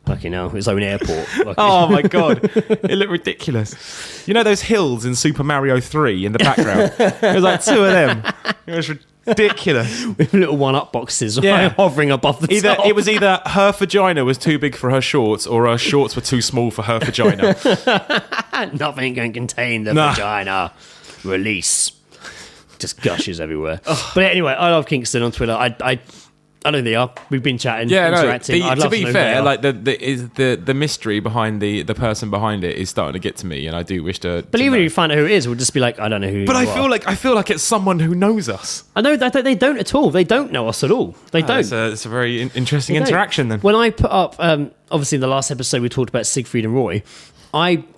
Fucking hell, its own airport. Oh my God. It looked ridiculous. You know those hills in Super Mario 3 in the background? It was like 2 of them. It was ridiculous. With little one-up boxes hovering above the top. It was either her vagina was too big for her shorts, or her shorts were too small for her vagina. Nothing can contain the vagina. Release. Just gushes everywhere. But anyway, I Love Kingston on Twitter. I don't think they are. We've been chatting, interacting. To be fair, like the mystery behind the person behind it is starting to get to me, and I do wish to. But even if you find out who it is, we'll just be like, I don't know who. But I feel like it's someone who knows us. I know that they don't at all. They don't know us at all. They don't. It's a very interesting interaction then. When I put up, obviously in the last episode we talked about Siegfried and Roy.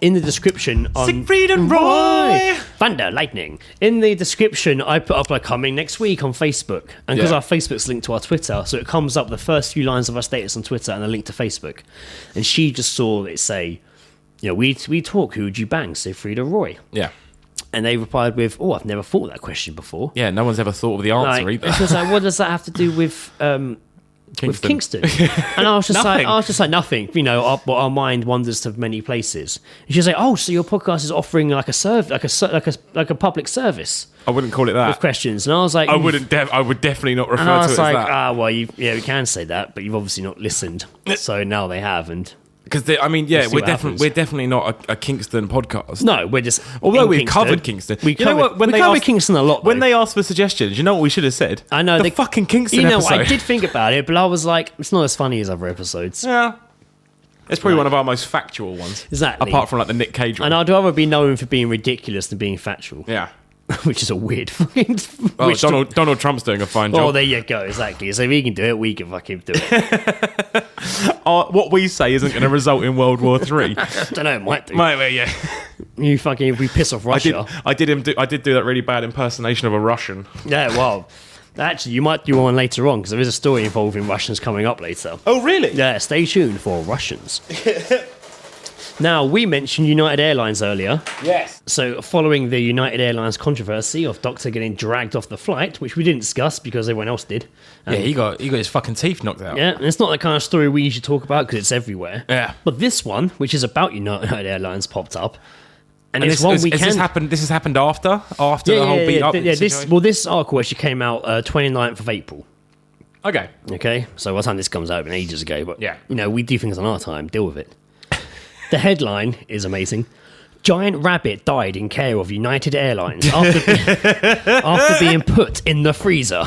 in the description on Siegfried and Roy! Thunder, lightning. In the description, I put up like coming next week on Facebook. And because our Facebook's linked to our Twitter, so it comes up the first few lines of our status on Twitter and a link to Facebook. And she just saw it say, we talk, who would you bang, Siegfried or Roy? Yeah. And they replied with, I've never thought of that question before. Yeah, no one's ever thought of the answer either. And she was like, what does that have to do with Kingston? And I was just like, nothing. Our mind wanders to many places. And she was like, so your podcast is offering like a public service. I wouldn't call it that. With questions. And I was like, I would definitely not refer to it as that. And I was like, we can say that, but you've obviously not listened. So now they have, and because we're definitely not a Kingston podcast. No, we're just. Although we've covered Kingston, we covered Kingston a lot. When they asked for suggestions, you know what we should have said? I know the fucking Kingston episode. I did think about it, but I was like, it's not as funny as other episodes. Yeah, it's probably one of our most factual ones. Exactly. Apart from like the Nic Cage one. And I'd rather be known for being ridiculous than being factual. Yeah. Which is a weird fucking. Donald Trump's doing a fine job. Oh, there you go. Exactly. So if he can do it, we can fucking do it. What we say isn't going to result in World War III. I don't know. It might do. Yeah. If we piss off Russia. I did do that really bad impersonation of a Russian. Yeah. Well, actually, you might do one later on because there is a story involving Russians coming up later. Oh, really? Yeah. Stay tuned for Russians. Now, we mentioned United Airlines earlier. Yes. So, following the United Airlines controversy of Doctor getting dragged off the flight, which we didn't discuss because everyone else did. He got his fucking teeth knocked out. Yeah, and it's not the kind of story we usually talk about because it's everywhere. Yeah. But this one, which is about United Airlines, popped up. And it's one we can... This has happened after the whole beat-up situation? This article actually came out 29th of April. Okay. So by the time this comes out, it's been ages ago. But, yeah. We do things on our time. Deal with it. The headline is amazing. Giant rabbit died in care of United Airlines after being put in the freezer.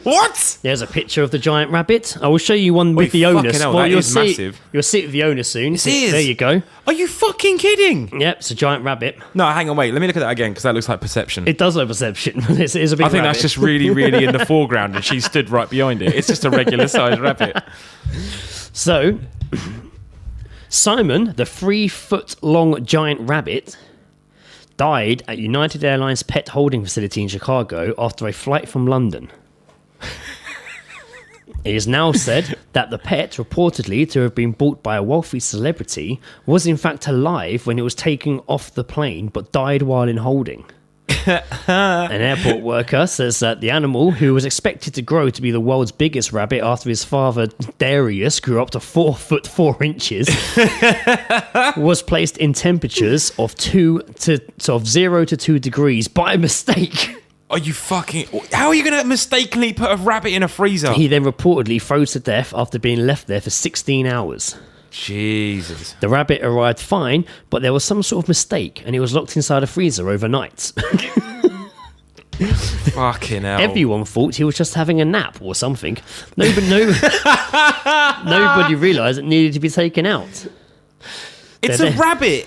What? There's a picture of the giant rabbit. I will show you one with the owner. That is massive. You'll see it with the owner soon. It is. There you go. Are you fucking kidding? Yep, it's a giant rabbit. No, hang on, wait. Let me look at that again because that looks like Perception. It does look Perception. It's a big I think rabbit. that's just really, really in the foreground and she stood right behind it. It's just a regular sized rabbit. So... Simon, the 3-foot-long giant rabbit, died at United Airlines pet holding facility in Chicago after a flight from London. It is now said that the pet, reportedly to have been bought by a wealthy celebrity, was in fact alive when it was taken off the plane but died while in holding. An airport worker says that the animal, who was expected to grow to be the world's biggest rabbit after his father Darius grew up to 4 foot 4 inches, was placed in temperatures of 0 to 2 degrees by mistake. Are you fucking... How are you going to mistakenly put a rabbit in a freezer? He then reportedly froze to death after being left there for 16 hours. Jesus. The rabbit arrived fine, but there was some sort of mistake, and it was locked inside a freezer overnight. Fucking hell. Everyone thought he was just having a nap or something. Nobody realised it needed to be taken out. It's a rabbit!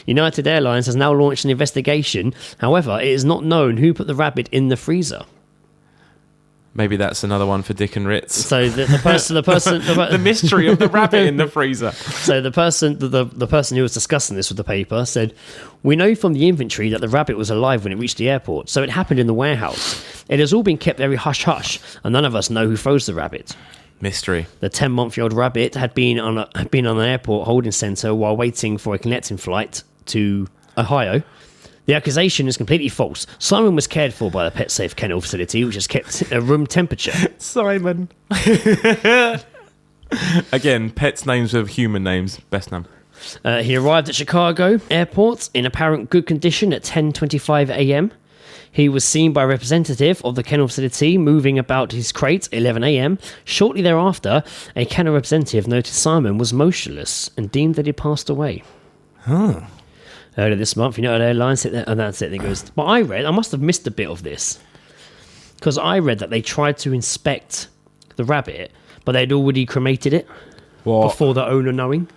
United Airlines has now launched an investigation. However, it is not known who put the rabbit in the freezer. Maybe that's another one for Dick and Ritz. So the person, the mystery of the rabbit in the freezer. So the person who was discussing this with the paper said, "We know from the inventory that the rabbit was alive when it reached the airport. So it happened in the warehouse. It has all been kept very hush hush, and none of us know who froze the rabbit." Mystery. The 10-month-old rabbit had been on an airport holding centre while waiting for a connecting flight to Ohio. The accusation is completely false. Simon was cared for by the Pet Safe Kennel facility, which is kept at room temperature. Simon. Again, pets' names with human names. Best name. He arrived at Chicago Airport in apparent good condition at 10:25 a.m. He was seen by a representative of the kennel facility moving about his crate at 11 a.m. Shortly thereafter, a kennel representative noticed Simon was motionless and deemed that he passed away. Huh. Earlier this month, United Airlines sit there, and that's it. It goes. But I must have missed a bit of this because I read that they tried to inspect the rabbit, but they'd already cremated it before the owner knowing.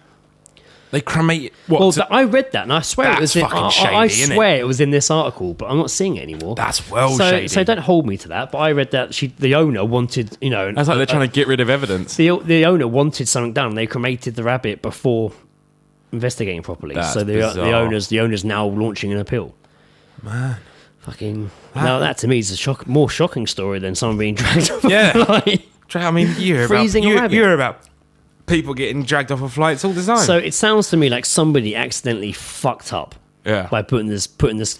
They cremated. What? Well, I read that, and I swear it was. I swear it was in this article, but I'm not seeing it anymore. That's shady. So don't hold me to that. But I read that the owner wanted, That's like they're trying to get rid of evidence. The owner wanted something done. They cremated the rabbit before investigating properly. That's so the owners now launching an appeal. Man. Fucking. Now that to me is a more shocking story than someone being dragged off Yeah. a flight. I mean, you hear about people getting dragged off of flights all the time. So it sounds to me like somebody accidentally fucked up. Yeah. By putting this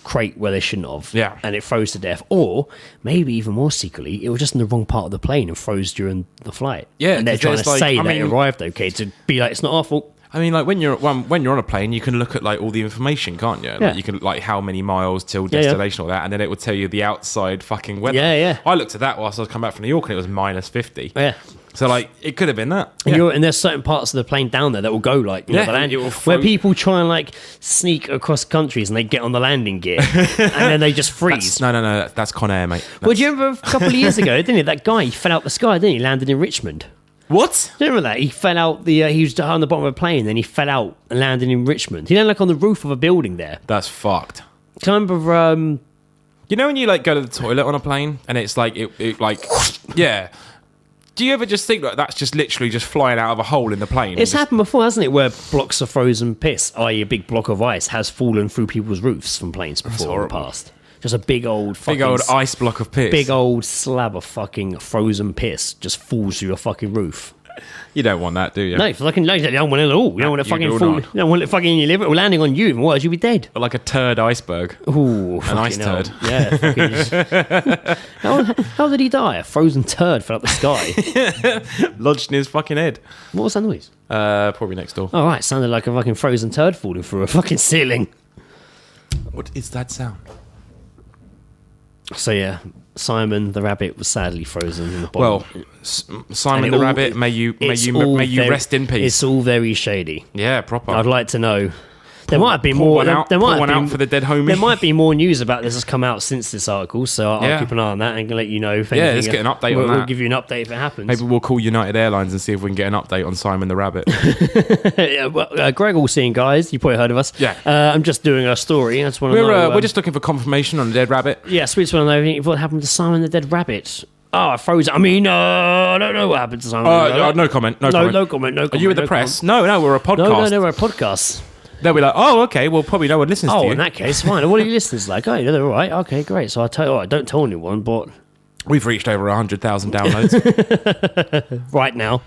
crate where they shouldn't have. Yeah. And it froze to death. Or maybe even more secretly, it was just in the wrong part of the plane and froze during the flight. Yeah. And they're trying to say that it arrived okay to be like, it's not our fault. I mean, like when you're on a plane, you can look at like all the information, can't you? Yeah. Like, you can like how many miles till destination, all that, and then it would tell you the outside fucking weather. Yeah. I looked at that whilst I was coming back from New York, and it was -50. Yeah. So like it could have been that. And there's certain parts of the plane down there that will go like the landing, where people try and like sneak across countries and they get on the landing gear and then they just freeze. No, that's Con Air, mate. Well, do you remember a couple of years ago, didn't you? That guy, he fell out the sky, didn't he? Landed in Richmond. What? Do you remember that? He fell out he was on the bottom of a plane, then he fell out and landed in Richmond. He landed like on the roof of a building there. That's fucked. Do you remember, you know when you like go to the toilet on a plane and it's like it like yeah. Do you ever just think like that's just literally just flying out of a hole in the plane? It's happened before, hasn't it? Where blocks of frozen piss, i.e. a big block of ice, has fallen through people's roofs from planes before in the past. Just a big old ice block of piss. Big old slab of fucking frozen piss just falls through your fucking roof. You don't want that, do you? No, you don't want it at all. You don't want it fucking fall. You don't want it fucking in your liver or landing on you. Even worse, you'll be dead. Or like a turd iceberg. Ooh, an ice turd. Yeah. How did he die? A frozen turd fell out the sky. Lodged in his fucking head. What was that noise? Probably next door. Oh, right. Sounded like a fucking frozen turd falling through a fucking ceiling. What is that sound? So yeah, Simon the rabbit was sadly frozen in the bottom. Well, Simon the rabbit, may you rest in peace. It's all very shady. Yeah, proper. I'd like to know. There might be more. There might one out for the dead homie. There might be more news about this has come out since this article, so I'll keep an eye on that and let you know. If anything, let's get an update on that. We'll give you an update if it happens. Maybe we'll call United Airlines and see if we can get an update on Simon the rabbit. Yeah, well, Greg Allseeing, guys, you probably heard of us. Yeah, I'm just doing a story. I just want to know. We're just looking for confirmation on the dead rabbit. Yes, we just want to know what happened to Simon the dead rabbit. Oh, I froze. I mean, I don't know what happened to Simon. No comment. No comment. Are you with the press? No, we're a podcast. No, we're a podcast. They'll be like, oh, okay, well, probably no one listens to you. Oh, in that case, fine. What are your listeners like? Oh, they're all right. Okay, great. So I tell you what, don't tell anyone, but... We've reached over 100,000 downloads. Right now.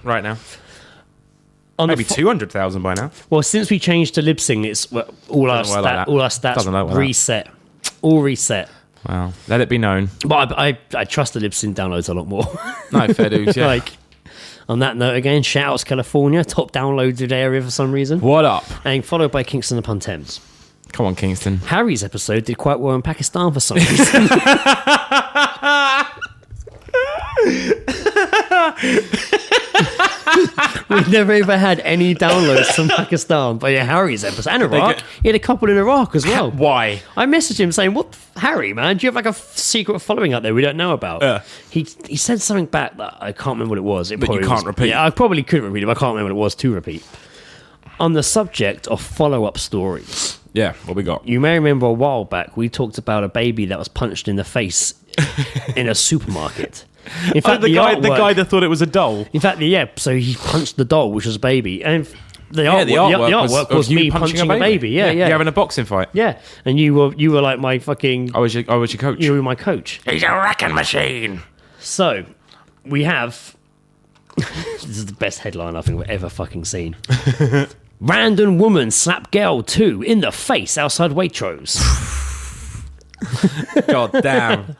Maybe 200,000 by now. Well, since we changed to lip-sync, it's all our stats reset. All reset. Wow. Let it be known. But I trust the lip-sync downloads a lot more. No, fair dues, yeah. On that note again, shout out to California, top downloaded area for some reason. What up? And followed by Kingston upon Thames. Come on, Kingston. Harry's episode did quite well in Pakistan for some reason. We've never ever had any downloads from Pakistan. But yeah, Harry's episode. And Iraq. He had a couple in Iraq as well. Why? I messaged him saying, Harry, man, do you have like a secret following out there we don't know about? Yeah. He said something back that I can't remember what it was. But you can't repeat. Yeah, I probably could repeat it, but I can't remember what it was to repeat. On the subject of follow-up stories. Yeah, what we got? You may remember a while back, we talked about a baby that was punched in the face in a supermarket. In fact, the guy that thought it was a doll. In fact, so he punched the doll, which was a baby. And the artwork was me punching a baby. Yeah. You're having a boxing fight. Yeah. And you were like my fucking... I was your coach. You were my coach. He's a wrecking machine. So, we have... This is the best headline I think we've ever fucking seen. Random woman slap girl 2 in the face outside Waitrose. God damn.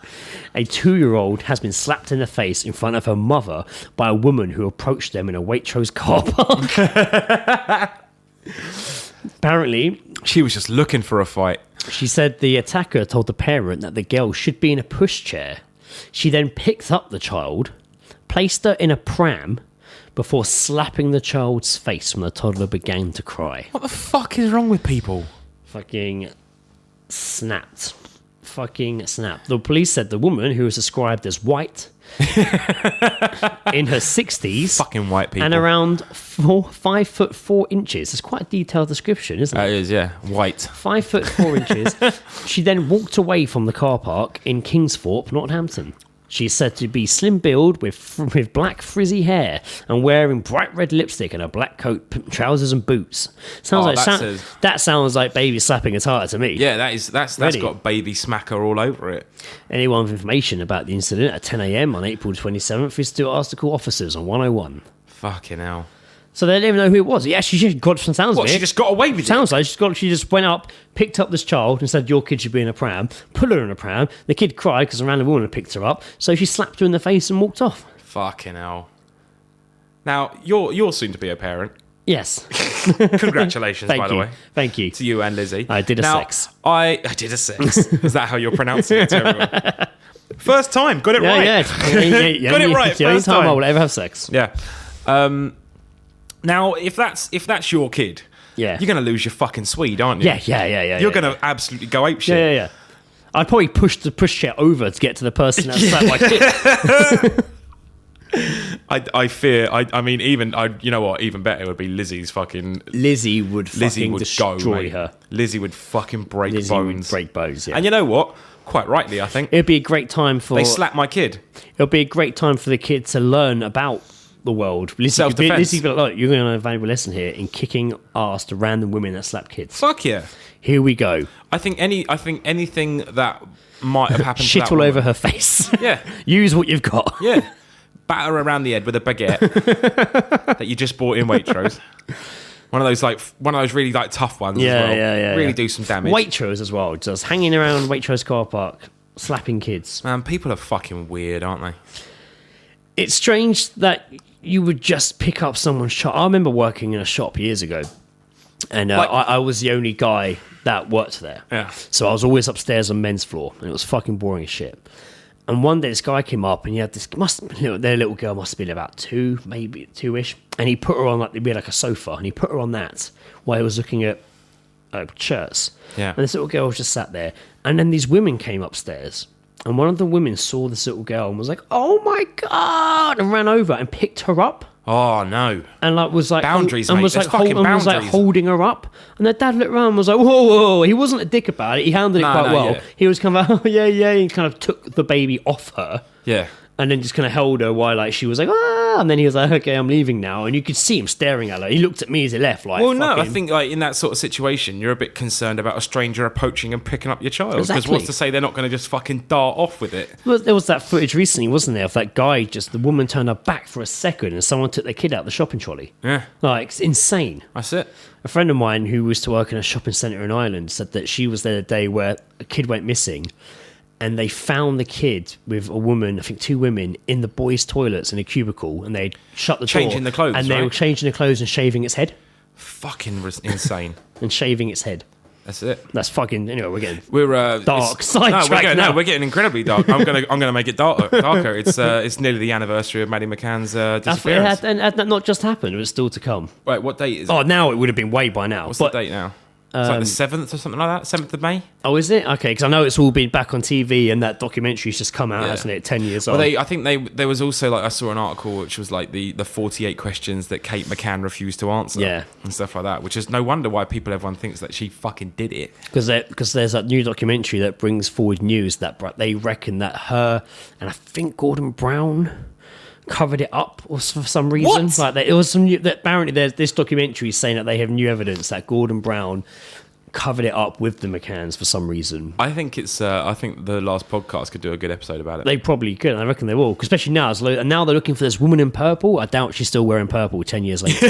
A 2-year-old has been slapped in the face in front of her mother by a woman who approached them in a Waitrose car park. Apparently... She was just looking for a fight. She said the attacker told the parent that the girl should be in a pushchair. She then picked up the child, placed her in a pram, before slapping the child's face when the toddler began to cry. What the fuck is wrong with people? Fucking snapped. The police said the woman, who was described as white, in her 60s, fucking white people, and around 5'4" inches. It's quite a detailed description, isn't it? It is, yeah. White. 5'4" inches. She then walked away from the car park in Kingsthorpe, Northampton. She's said to be slim-build with black frizzy hair and wearing bright red lipstick and a black coat, trousers and boots. That sounds like baby slapping a tartar to me. Yeah, that's got baby smacker all over it. Anyone with information about the incident at 10 a.m. on April 27th is still asked to call officers on 101. Fucking hell. So they didn't even know who it was. Yeah, she just got some sounds of it. She just got away with it? Sounds like she just went up, picked up this child and said, your kid should be in a pram, put her in a pram. The kid cried because a random woman had picked her up, so she slapped her in the face and walked off. Fucking hell. Now, you're soon to be a parent. Yes. Congratulations, by the way. Thank you. To you and Lizzie. I did a sex. I did a sex. Is that how you're pronouncing it to everyone? First time. Got it right. Yeah. Got it right. It's the only time I will ever have sex. Yeah. Now, if that's your kid, you're going to lose your fucking Swede, aren't you? Yeah. You're going to absolutely go apeshit. Yeah. I'd probably push chair over to get to the person that slapped my kid. I mean, you know what? Even better would be Lizzie's fucking. Lizzie would destroy her. Lizzie would fucking break bones. Yeah. And you know what? Quite rightly, I think it'd be a great time for. They slap my kid. It'll be a great time for the kid to learn about the world. Self-defense. Lizzie, you're going to learn a valuable lesson here in kicking ass to random women that slap kids. Fuck yeah! Here we go. I think anything that might have happened. Shit to that all woman, over her face. Yeah. Use what you've got. Yeah. Batter her around the head with a baguette that you just bought in Waitrose. One of those really like tough ones. Yeah. Really do some damage. Waitrose as well, just hanging around Waitrose car park, slapping kids. Man, people are fucking weird, aren't they? It's strange that you would just pick up someone's child. I remember working in a shop years ago, and I was the only guy that worked there. Yeah. So I was always upstairs on men's floor, and it was fucking boring as shit. And one day this guy came up, and he had their little girl must have been about 2, maybe 2-ish, and he put her on we had like a sofa, and he put her on that while he was looking at shirts. Yeah. And this little girl was just sat there, and then these women came upstairs. And one of the women saw this little girl and was like, "Oh my god!" and ran over and picked her up. Oh no! And was like boundaries, and mate. was like boundaries. Was like holding her up. And their dad looked around and was like, "Whoa!" He wasn't a dick about it. He handled it quite well. Yeah. He was kind of like, "Oh yeah." He kind of took the baby off her. Yeah. And then just kind of held her while she was like, "Ah!" And then he was like, "Okay, I'm leaving now." And you could see him staring at her. He looked at me as he left. Well, no, I think in that sort of situation, you're a bit concerned about a stranger approaching and picking up your child. Because what's to say they're not going to just fucking dart off with it? Well, there was that footage recently, wasn't there, of that guy, the woman turned her back for a second and someone took their kid out of the shopping trolley. Yeah. It's insane. That's it. A friend of mine who was to work in a shopping centre in Ireland said that she was there a day where a kid went missing. And they found the kid with a woman, I think 2 women, in the boys' toilets in a cubicle, and they shut the door. Changing the clothes, and they were changing the clothes and shaving its head. Fucking insane. And shaving its head. That's it. That's fucking. Anyway, we're dark sidetrack now. We're getting incredibly dark. I'm gonna make it darker. It's nearly the anniversary of Maddie McCann's disappearance. And had that not just happened? It was still to come. Wait, what date is it? Oh, now it would have been way by now. What's the date now? It's like the 7th or something like that, 7th of May. Oh, is it? Okay, because I know it's all been back on TV and that documentary's just come out, hasn't it? 10 years old. I think there was also I saw an article which was like the 48 questions that Kate McCann refused to answer, and stuff like that. Which is no wonder why everyone thinks that she fucking did it. Because there's that new documentary that brings forward news that they reckon that her and I think Gordon Brown covered it up for some reason. What? It was some new, that apparently there's this documentary saying that they have new evidence that Gordon Brown covered it up with the McCanns for some reason. I think I think the last podcast could do a good episode about it. They probably could. I reckon they will, especially now. And now they're looking for this woman in purple. I doubt she's still wearing purple 10 years later.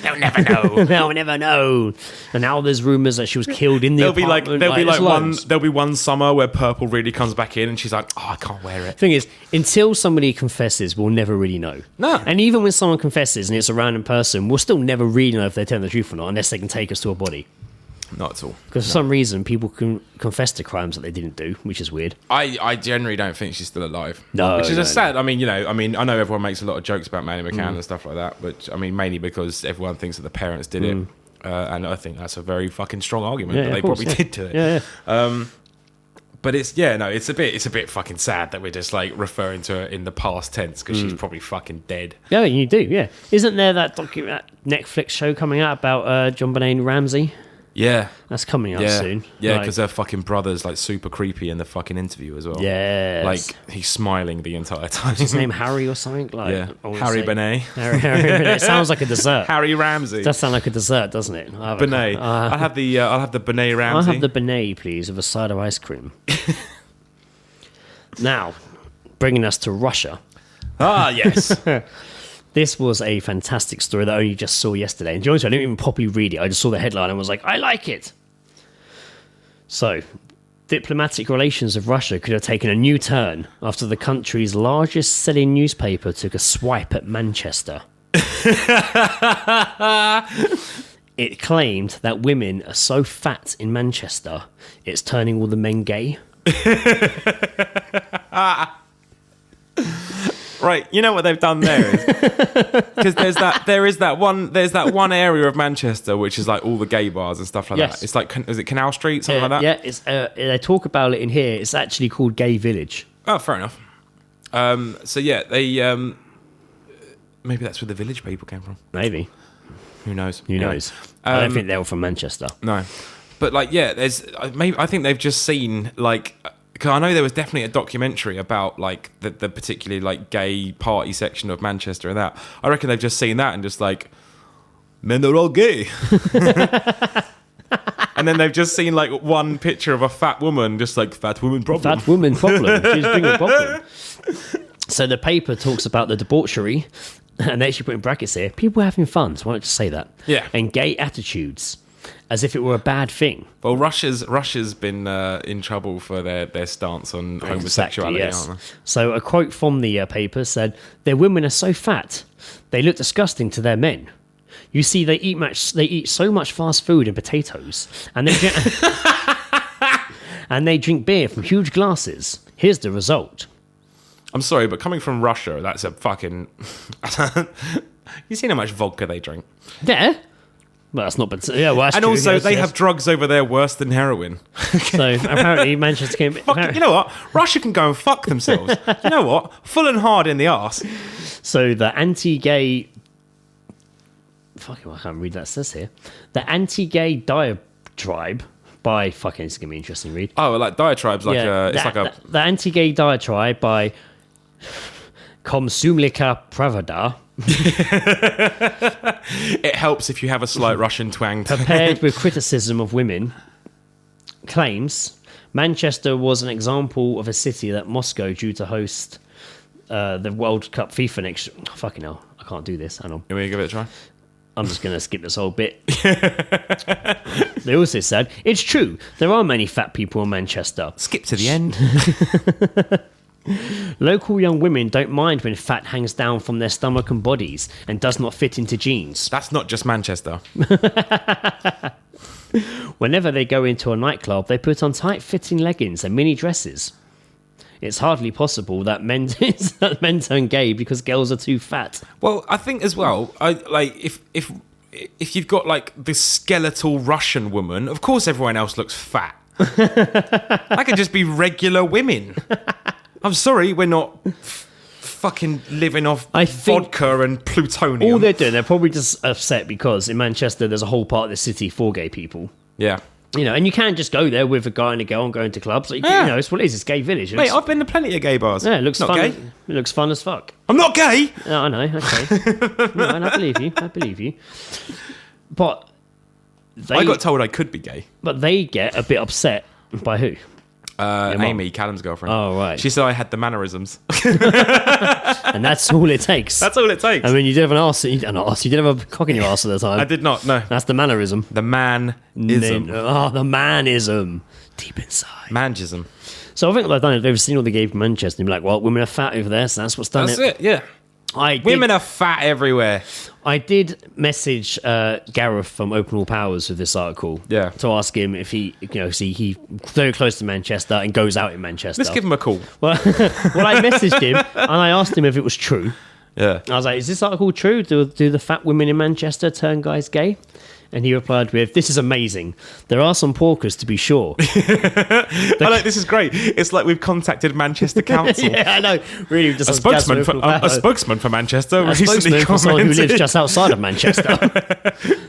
They'll never know. They'll never know. And now there's rumours that she was killed in the apartment. There'll be one summer where purple really comes back in, and she's like, "Oh, I can't wear it." Thing is, until somebody confesses, we'll never really know. No. And even when someone confesses and it's a random person, we'll still never really know if they're telling the truth or not, unless they can take us to a body. Not at all. Because for some reason, people can confess to crimes that they didn't do, which is weird. I generally don't think she's still alive. No, which is sad. I mean, I know everyone makes a lot of jokes about Maddie McCann and stuff like that, but I mean, mainly because everyone thinks that the parents did it, and I think that's a very fucking strong argument that they probably did do it. Yeah. But it's a bit fucking sad that we're just like referring to her in the past tense because she's probably fucking dead. Yeah, you do. Yeah, isn't there that Netflix show coming out about JonBenet Ramsey? Yeah. That's coming out soon. Yeah, because their fucking brother's like super creepy in the fucking interview as well. Yes. Like he's smiling the entire time. Is his name Harry or something? Like, yeah. Harry Benet. Harry Benet. It sounds like a dessert. Harry Ramsey. It does sound like a dessert, doesn't it? Benet. I'll have the Benet Ramsey. I'll have the Benet, please, with a side of ice cream. Now, bringing us to Russia. Ah, yes. This was a fantastic story that I only just saw yesterday. And I didn't even properly read it. I just saw the headline and was like, I like it. So, diplomatic relations with Russia could have taken a new turn after the country's largest selling newspaper took a swipe at Manchester. It claimed that women are so fat in Manchester, it's turning all the men gay. Right, you know what they've done there is because there is that one area of Manchester which is like all the gay bars and stuff like that. It's like, is it Canal Street, something like that? Yeah, it's they talk about it in here. It's actually called Gay Village. Oh, fair enough. So yeah, they maybe that's where the Village people came from. Maybe. Who knows? Who knows? I don't think they're all from Manchester. No, but like I think they've just seen like. Because I know there was definitely a documentary about like the particularly like gay party section of Manchester and that. I reckon they've just seen that and just like, men are all gay. And then they've just seen like one picture of a fat woman, just like fat woman problem. Fat woman problem. She's bringing a problem. So the paper talks about the debauchery, and they actually put in brackets here, people having fun, so why don't you say that? Yeah. And gay attitudes. As if it were a bad thing. Well, Russia's been in trouble for their stance on homosexuality, yes. aren't they? So a quote from the paper said, "Their women are so fat, they look disgusting to their men. You see, they eat so much fast food and potatoes, and they drink beer from huge glasses. Here's the result." I'm sorry, but coming from Russia, that's a fucking. You seen how much vodka they drink? Yeah. Well, that's not. Yeah, well, that's and true. also, yes, they have drugs over there worse than heroin. So apparently, Manchester came. You know what? Russia can go and fuck themselves. You know what? Full and hard in the arse. So the anti-gay. Fucking, I can't read that. It says here, the anti-gay diatribe by fucking. It's gonna be an interesting read. Oh, like diatribes, like the anti-gay diatribe by Komsumlika Pravda. It helps if you have a slight Russian twang. Prepared with criticism of women, claims Manchester was an example of a city that Moscow due to host the World Cup FIFA next. Oh, fucking hell, I can't do this. Hang on. You want to give it a try? I'm just going to skip this whole bit. They also said, it's true, there are many fat people in Manchester. Skip to the end. Local young women don't mind when fat hangs down from their stomach and bodies and does not fit into jeans. That's not just Manchester. Whenever they go into a nightclub, they put on tight-fitting leggings and mini dresses. It's hardly possible that men turn gay because girls are too fat. Well, I think as well, if you've got like this skeletal Russian woman, of course everyone else looks fat. I could just be regular women. I'm sorry, we're not fucking living off vodka and plutonium. All they're doing, they're probably just upset because in Manchester there's a whole part of the city for gay people. Yeah. You know, and you can't just go there with a guy and a girl and going to clubs. Like, yeah. You know, it's what it is. It's gay village. Mate, I've been to plenty of gay bars. Yeah, it looks not fun. Gay. It looks fun as fuck. I'm not gay. I know. Okay. No, and I believe you. But I got told I could be gay. But they get a bit upset by who? Amy, Callum's girlfriend. Oh, right. She said I had the mannerisms. And that's all it takes. That's all it takes. I mean, you did have an arse. You did have a cock in your arse at the time. I did not, no. That's the mannerism. The manism. The manism. Deep inside. Mangism. So I think what they've done, they've seen all the gay from Manchester and be like, well, women are fat over there, so that's what's done. That's it, yeah. Women are fat everywhere. I did message Gareth from Open All Powers with this article. Yeah. To ask him if he, he's very close to Manchester and goes out in Manchester. Let's give him a call. Well, I messaged him and I asked him if it was true. Yeah. I was like, is this article true? Do the fat women in Manchester turn guys gay? And he replied with, "This is amazing. There are some porkers, to be sure." This is great. It's like we've contacted Manchester Council. Yeah, I know. Really, just a spokesman for Manchester. A spokesman for someone who lives just outside of Manchester.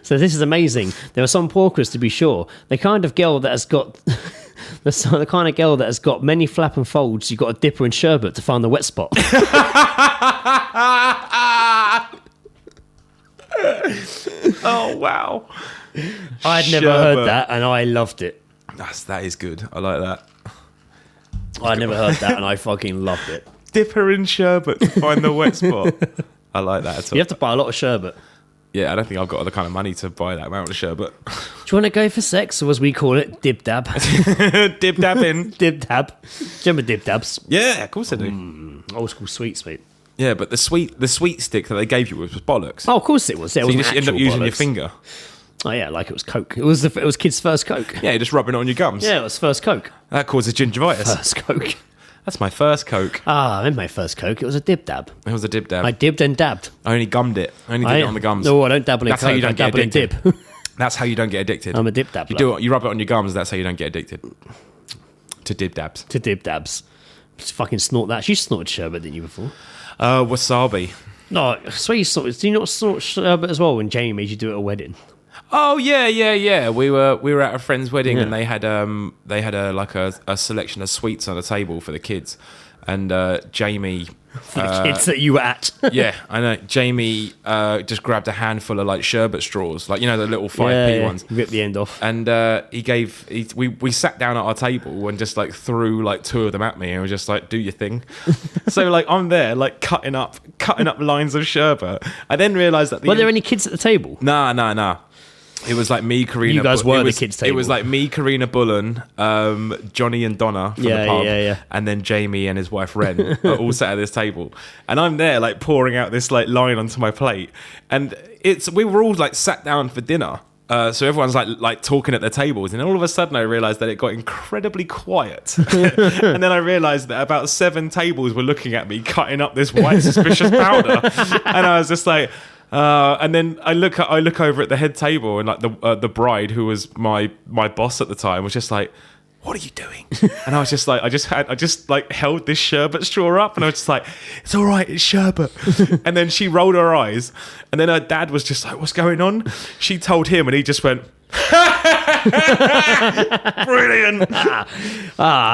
So this is amazing. There are some porkers, to be sure. The kind of girl that has got... the kind of girl that has got many flap and folds, you've got to dip her in sherbet to find the wet spot. Oh, wow. I'd never heard that, and I loved it. That is good. I like that. I'd never heard that, and I fucking loved it. Dip her in sherbet to find the wet spot. I like that at all. You have to buy a lot of sherbet. Yeah, I don't think I've got the kind of money to buy that amount of sherbet. Do you want to go for sex, or as we call it, dib dab? Dib dab in. Dib dab. Do you remember dib dabs? Yeah, of course I do. Old school sweets, mate. Yeah, but the sweet stick that they gave you was bollocks. Oh, of course it was. So you just end up using your finger. Oh yeah, like it was Coke. It was kids' first Coke. Yeah, just rubbing it on your gums. Yeah, it was first Coke. That causes gingivitis. First Coke. That's my first Coke. I remember my first Coke. It was a dib dab. It was a dib dab. I dibbed and dabbed. I only gummed it. I only did it on the gums. No, I don't dabble in That's Coke. how you don't get addicted. Dib. That's how you don't get addicted. I'm a dib dabbler. You rub it on your gums. That's how you don't get addicted to dib dabs. To dib dabs. Just fucking snort that. You snorted sherbet, didn't you, before? Wasabi. No, I swear you snorted. Do you not snort sherbet as well when Jamie made you do it at a wedding? Oh yeah. We were at a friend's wedding and they had a selection of sweets on the table for the kids, and Jamie. For the kids that you were at. Yeah, I know. Jamie just grabbed a handful of like sherbet straws, like the little 5p ones. Ripped the end off. And we sat down at our table and just like threw like 2 of them at me and was just like, do your thing. So like I'm there like cutting up lines of sherbet. I then realised that were there any kids at the table? Nah. It was like me, Karina. You guys were the kids' table. It was like me, Karina Bullen, Johnny and Donna from the pub, and then Jamie and his wife Ren are all sat at this table, and I'm there like pouring out this like line onto my plate, and we were all like sat down for dinner. So everyone's like talking at their tables, and then all of a sudden I realised that it got incredibly quiet, and then I realised that about 7 tables were looking at me cutting up this white suspicious powder, and I was just like. And then I look over at the head table, and like the bride, who was my boss at the time, was just like, "What are you doing?" And I was just like, I just like held this sherbet straw up, and I was just like, "It's all right, it's sherbet." And then she rolled her eyes, and then her dad was just like, "What's going on?" She told him, and he just went. Brilliant.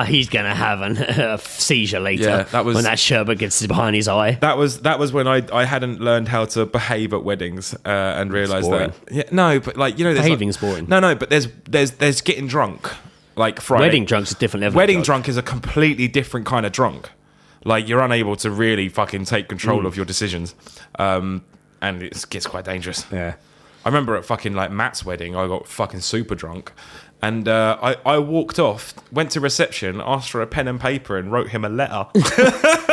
He's gonna have a seizure later. Yeah, that was when that sherbet gets behind his eye. That was when I hadn't learned how to behave at weddings and realised that. Yeah, no, but like behaving's boring. No, but there's getting drunk. Like Friday. Wedding drunk's a different level. Wedding drunk is a completely different kind of drunk. Like you're unable to really fucking take control of your decisions, and it gets quite dangerous. Yeah. I remember at fucking like Matt's wedding, I got fucking super drunk, and I walked off, went to reception, asked for a pen and paper, and wrote him a letter.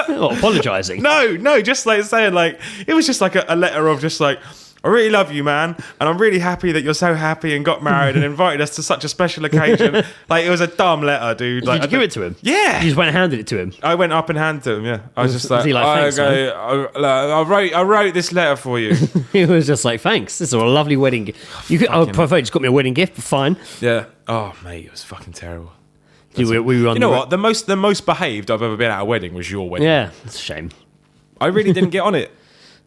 Apologising? No, just like saying like it was just like a letter of just like. I really love you, man, and I'm really happy that you're so happy and got married and invited us to such a special occasion. Like, it was a dumb letter, dude. Like, did you give it to him? Yeah. You just went and handed it to him? I went up and handed it to him, yeah. I was just like, thanks, I wrote this letter for you. He was just like, thanks. This is a lovely wedding gift. I prefer you just got me a wedding gift, but fine. Yeah. Oh, mate, it was fucking terrible. We were on what? The most behaved I've ever been at a wedding was your wedding. Yeah, it's a shame. I really didn't get on it.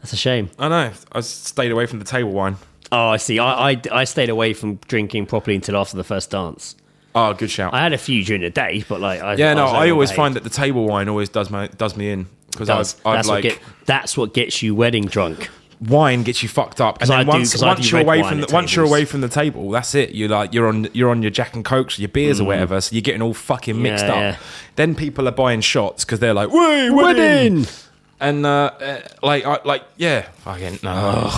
That's a shame. I know. I stayed away from the table wine. Oh, I see. I stayed away from drinking properly until after the first dance. Oh, good shout. I had a few during the day, but like I always find that the table wine always does me in because that's what gets you wedding drunk. Wine gets you fucked up, and then once you're away from the table, that's it. You're on your Jack and Cokes, your beers or whatever. So you're getting all fucking mixed up. Yeah. Then people are buying shots because they're like, "Wait, wedding!" And fucking no.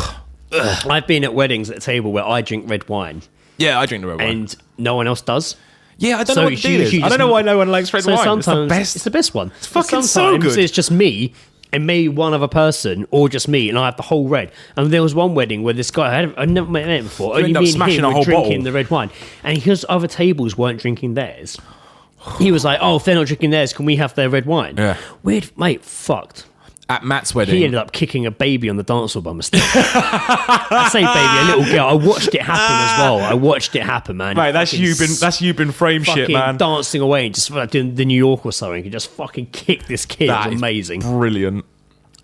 I've been at weddings at a table where I drink red wine. Yeah, I drink the red wine, and no one else does. Yeah, I don't know what the deal is. I don't know why no one likes red wine. Sometimes it's the best one. It's fucking so good. It's just me and maybe one other person, or just me, and I have the whole red. And there was one wedding where this guy I'd never met him before. Only me and him were drinking the red wine, and because other tables weren't drinking theirs, he was like, "Oh, if they're not drinking theirs, can we have their red wine?" Yeah, weird, mate. Fucked. At Matt's wedding, he ended up kicking a baby on the dance floor by mistake. I say baby, a little girl. I watched it happen as well. I watched it happen, man. Mate, that's you been frame shit, man. Dancing away and just like doing the New York or something. He just fucking kicked this kid. That it was amazing. Brilliant.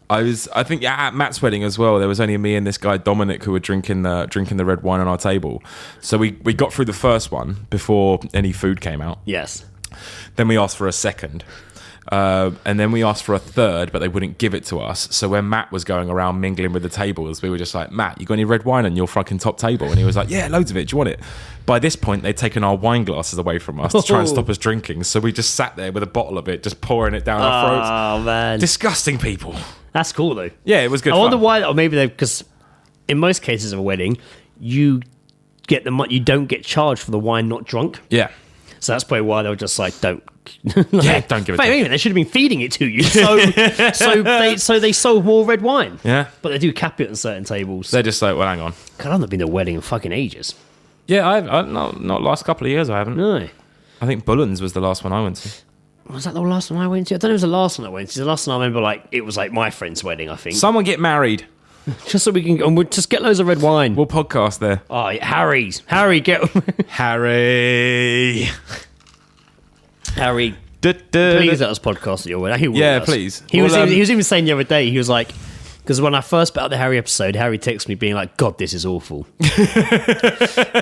I think at Matt's wedding as well, there was only me and this guy Dominic who were drinking the red wine on our table. So we got through the first one before any food came out. Yes. Then we asked for a second. And then we asked for a third, but they wouldn't give it to us. So when Matt was going around mingling with the tables, we were just like, Matt, you got any red wine on your fucking top table? And he was like, yeah, loads of it. Do you want it? By this point, they'd taken our wine glasses away from us to try and stop us drinking. So we just sat there with a bottle of it, just pouring it down our throats. Oh, man. Disgusting people. That's cool, though. Yeah, it was good I fun. wonder why, or maybe because in most cases of a wedding, you don't get charged for the wine not drunk. Yeah. So that's probably why they were just like, don't. Don't give it to me. They should have been feeding it to you. So they sold more red wine. Yeah. But they do cap it on certain tables. They're just like, well, hang on. God, I've not been to a wedding in fucking ages. Yeah, I've not last couple of years, I haven't. No. I think Bullen's was the last one I went to. Was that the last one I went to? I don't know if it was the last one I went to. The last one I remember, like, it was like my friend's wedding, I think. Someone get married. Just so we can, and we'll just get loads of red wine. We'll podcast there. Oh, yeah, Harry, get... Harry. Please let us podcast at your wedding. Yeah, please. He was even saying the other day, he was like, because when I first put out the Harry episode, Harry texted me being like, God, this is awful. And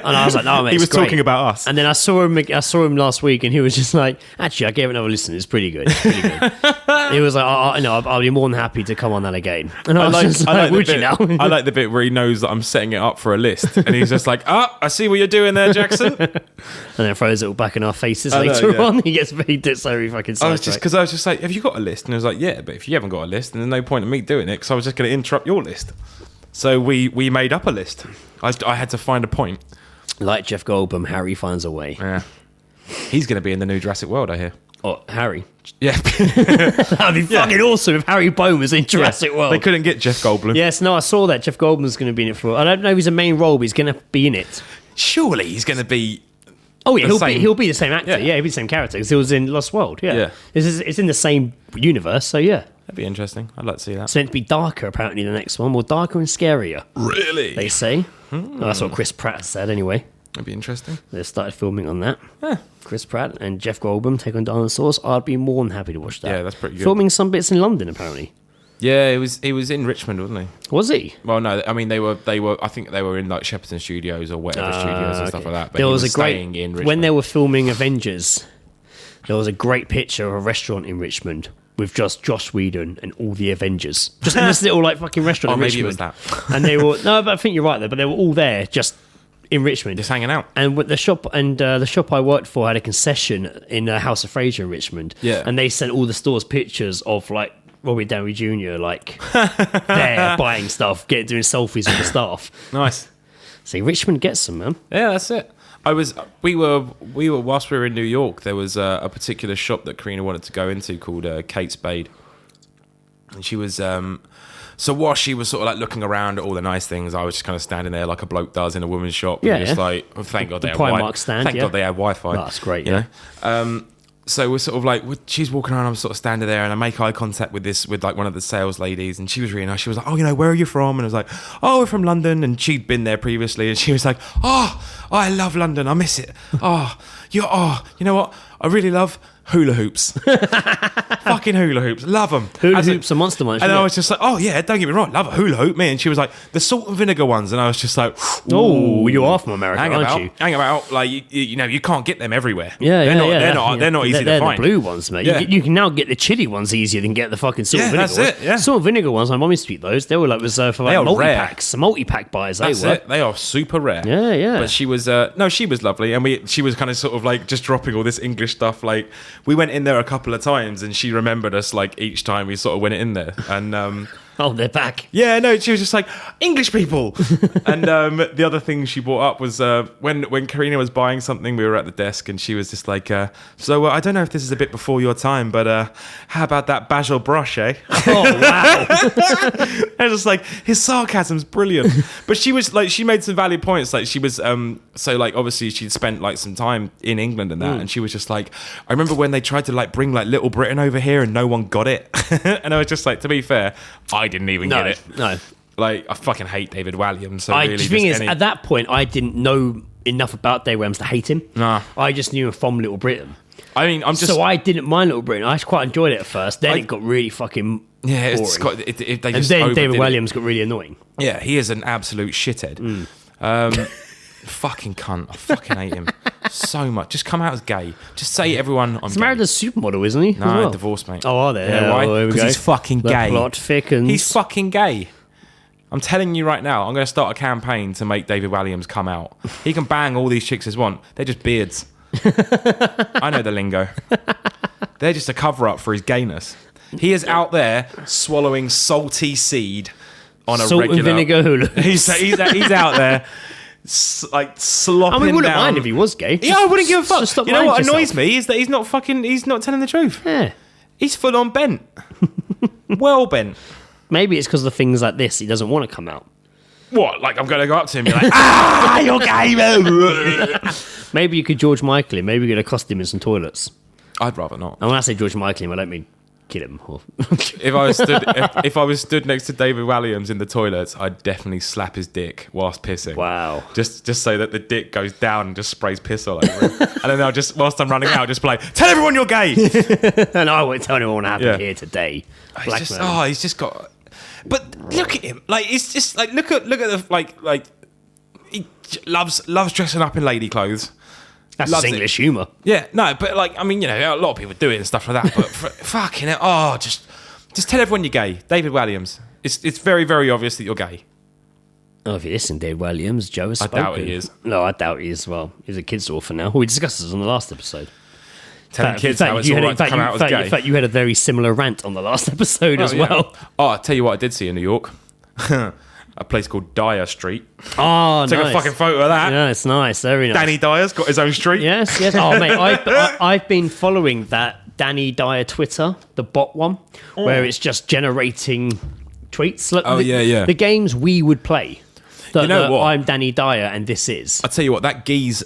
I was like, no, mate, he was great. talking about us. And then I saw him last week, and he was just like, actually, I gave another listen. It's pretty good. He was like, I'll be more than happy to come on that again. And I was just like, would you now? I like the bit where he knows that I'm setting it up for a list, and he's just like, I see what you're doing there, Jackson. And then throws it all back in our faces later on. He gets very fucking sidetracked. Because I was just like, have you got a list? And I was like, yeah, but if you haven't got a list, then there's no point in me doing it, because I was just going to interrupt your list. So we made up a list. I had to find a point. Like Jeff Goldblum, Harry finds a way. Yeah. He's going to be in the new Jurassic World, I hear. Oh, Harry. Yeah. That'd be fucking awesome if Harry Bone was in Jurassic World. They couldn't get Jeff Goldblum. Yes, no, I saw that. Jeff Goldblum's going to be in it for... I don't know if he's a main role, but he's going to be in it. Surely he's going to be... Oh, yeah, he'll be the same actor. Yeah, he'll be the same character, because he was in Lost World. Yeah. It's in the same universe, so yeah. That'd be interesting. I'd like to see that. It's meant to be darker, apparently, the next one. More darker and scarier. Really? They say. Well, that's what Chris Pratt said, anyway. That'd be interesting. They started filming on that. Chris Pratt and Jeff Goldblum take on dinosaurs. I'd be more than happy to watch that. Yeah, that's pretty good. Filming some bits in London, apparently. Yeah, he was in Richmond, wasn't he? Was he? Well, no, I mean they were. I think they were in like Shepperton Studios or whatever studios and stuff like that. But there was a great when they were filming Avengers. There was a great picture of a restaurant in Richmond with just Joss Whedon and all the Avengers, just in this little like fucking restaurant. Oh, in maybe Richmond. it was that. And they were no, but I think you're right there. But they were all there, just in Richmond, just hanging out. And with the shop I worked for had a concession in House of Fraser in Richmond. Yeah, and they sent all the stores pictures of like Robert Downey Jr. like there buying stuff, doing selfies with the staff. Nice. See, Richmond gets some, man. Yeah, that's it. We were whilst we were in New York, there was a particular shop that Karina wanted to go into called Kate Spade, and she was so while she was sort of like looking around at all the nice things, I was just kind of standing there like a bloke does in a woman's shop, and just like, oh, thank God they had Primark stand. Thank God they had Wi-Fi. Oh, that's great. You know? So we're sort of like, she's walking around, I'm sort of standing there, and I make eye contact with like one of the sales ladies, and she was really nice. She was like, oh, where are you from? And I was like, oh, we're from London, and she'd been there previously, and she was like, oh, I love London, I miss it. You know what? I really love hula hoops. Fucking hula hoops. Love them. Hula hoops are Monster Munch. And I was just like, oh yeah, don't get me wrong, love a hula hoop, man. And she was like, the salt and vinegar ones. And I was just like, oh, you are from America, aren't you? Hang about. Like, you can't get them everywhere. Yeah, They're not easy to find. They're the blue ones, mate. Yeah. You can now get the chili ones easier than get the fucking salt and vinegar ones. That's it, yeah. Salt and vinegar ones, my mum used to eat those. They were like reserved for like multi-packs. Multi-pack buys, That's it. They are super rare. Yeah. But she was, she was lovely. And she was kind of sort of like just dropping all this English stuff. Like, we went in there a couple of times, and she remembered us like each time we sort of went in there. And oh, they're back. Yeah, no, she was just like, English people. And the other thing she brought up was when Karina was buying something, we were at the desk, and she was just like, so I don't know if this is a bit before your time, but how about that basil brush, eh? Oh, wow. I was just like, his sarcasm's brilliant. But she was like, she made some valid points. Like she was, so like obviously she'd spent like some time in England and that, and she was just like, I remember when they tried to like bring like Little Britain over here and no one got it. And I was just like, to be fair, I didn't even get it. No. Like, I fucking hate David Walliams. So the thing is, at that point, I didn't know enough about David Walliams to hate him. Nah. I just knew him from Little Britain. I mean, So I didn't mind Little Britain. I quite enjoyed it at first. Then it got really fucking boring. They and then David Walliams got really annoying. Yeah, he is an absolute shithead. Fucking cunt. I fucking hate him so much. Just come out as gay. Just say everyone I'm He's married to a supermodel, isn't he? No, divorced, mate. Oh, are they? Yeah, why? Because he's fucking gay. The plot thickens. He's fucking gay. I'm telling you right now, I'm going to start a campaign to make David Walliams come out. He can bang all these chicks as one. They're just beards. I know the lingo. They're just a cover-up for his gayness. He is out there swallowing salty seed on a Salt regular... and vinegar hula. He's out there like slopping down. I wouldn't mind if he was gay. Yeah, I wouldn't give a fuck. You know what annoys yourself. me is that he's not telling the truth. Yeah. He's full on bent. Well bent. Maybe it's because of the things like this he doesn't want to come out. What? Like I'm going to go up to him and be like, you're gay. Maybe you could George Michael him. Maybe you could accost him in some toilets. I'd rather not. And when I say George Michael him, I don't mean kill him. If I was stood next to David Walliams in the toilets, I'd definitely slap his dick whilst pissing. Wow. Just so that the dick goes down and just sprays piss all over him. And then I'll just, whilst I'm running out, just be like, tell everyone you're gay. And I won't tell anyone what happened here today. He's just got... But look at him. Like, it's just like, look at the, like he loves dressing up in lady clothes. That's English humour. Yeah, no, but like, I mean, you know, a lot of people do it and stuff like that. But fucking hell, just tell everyone you're gay. David Walliams. It's very, very obvious that you're gay. Oh, if you listen, David Walliams, Joe has spoken. I doubt he is. No, I doubt he is. Well, he's a kid's author now. We discussed this on the last episode. Telling kids how it's all right to come out as gay. In fact, you had a very similar rant on the last episode as well. Oh, I'll tell you what I did see in New York. A place called Dyer Street. Oh, Took a fucking photo of that. Yeah, it's nice. Very nice. Danny Dyer's got his own street. Yes. Oh, mate, I've been following that Danny Dyer Twitter, the bot one, where it's just generating tweets. Look, the games we would play. You know what? I'm Danny Dyer and this is. I'll tell you what, that geese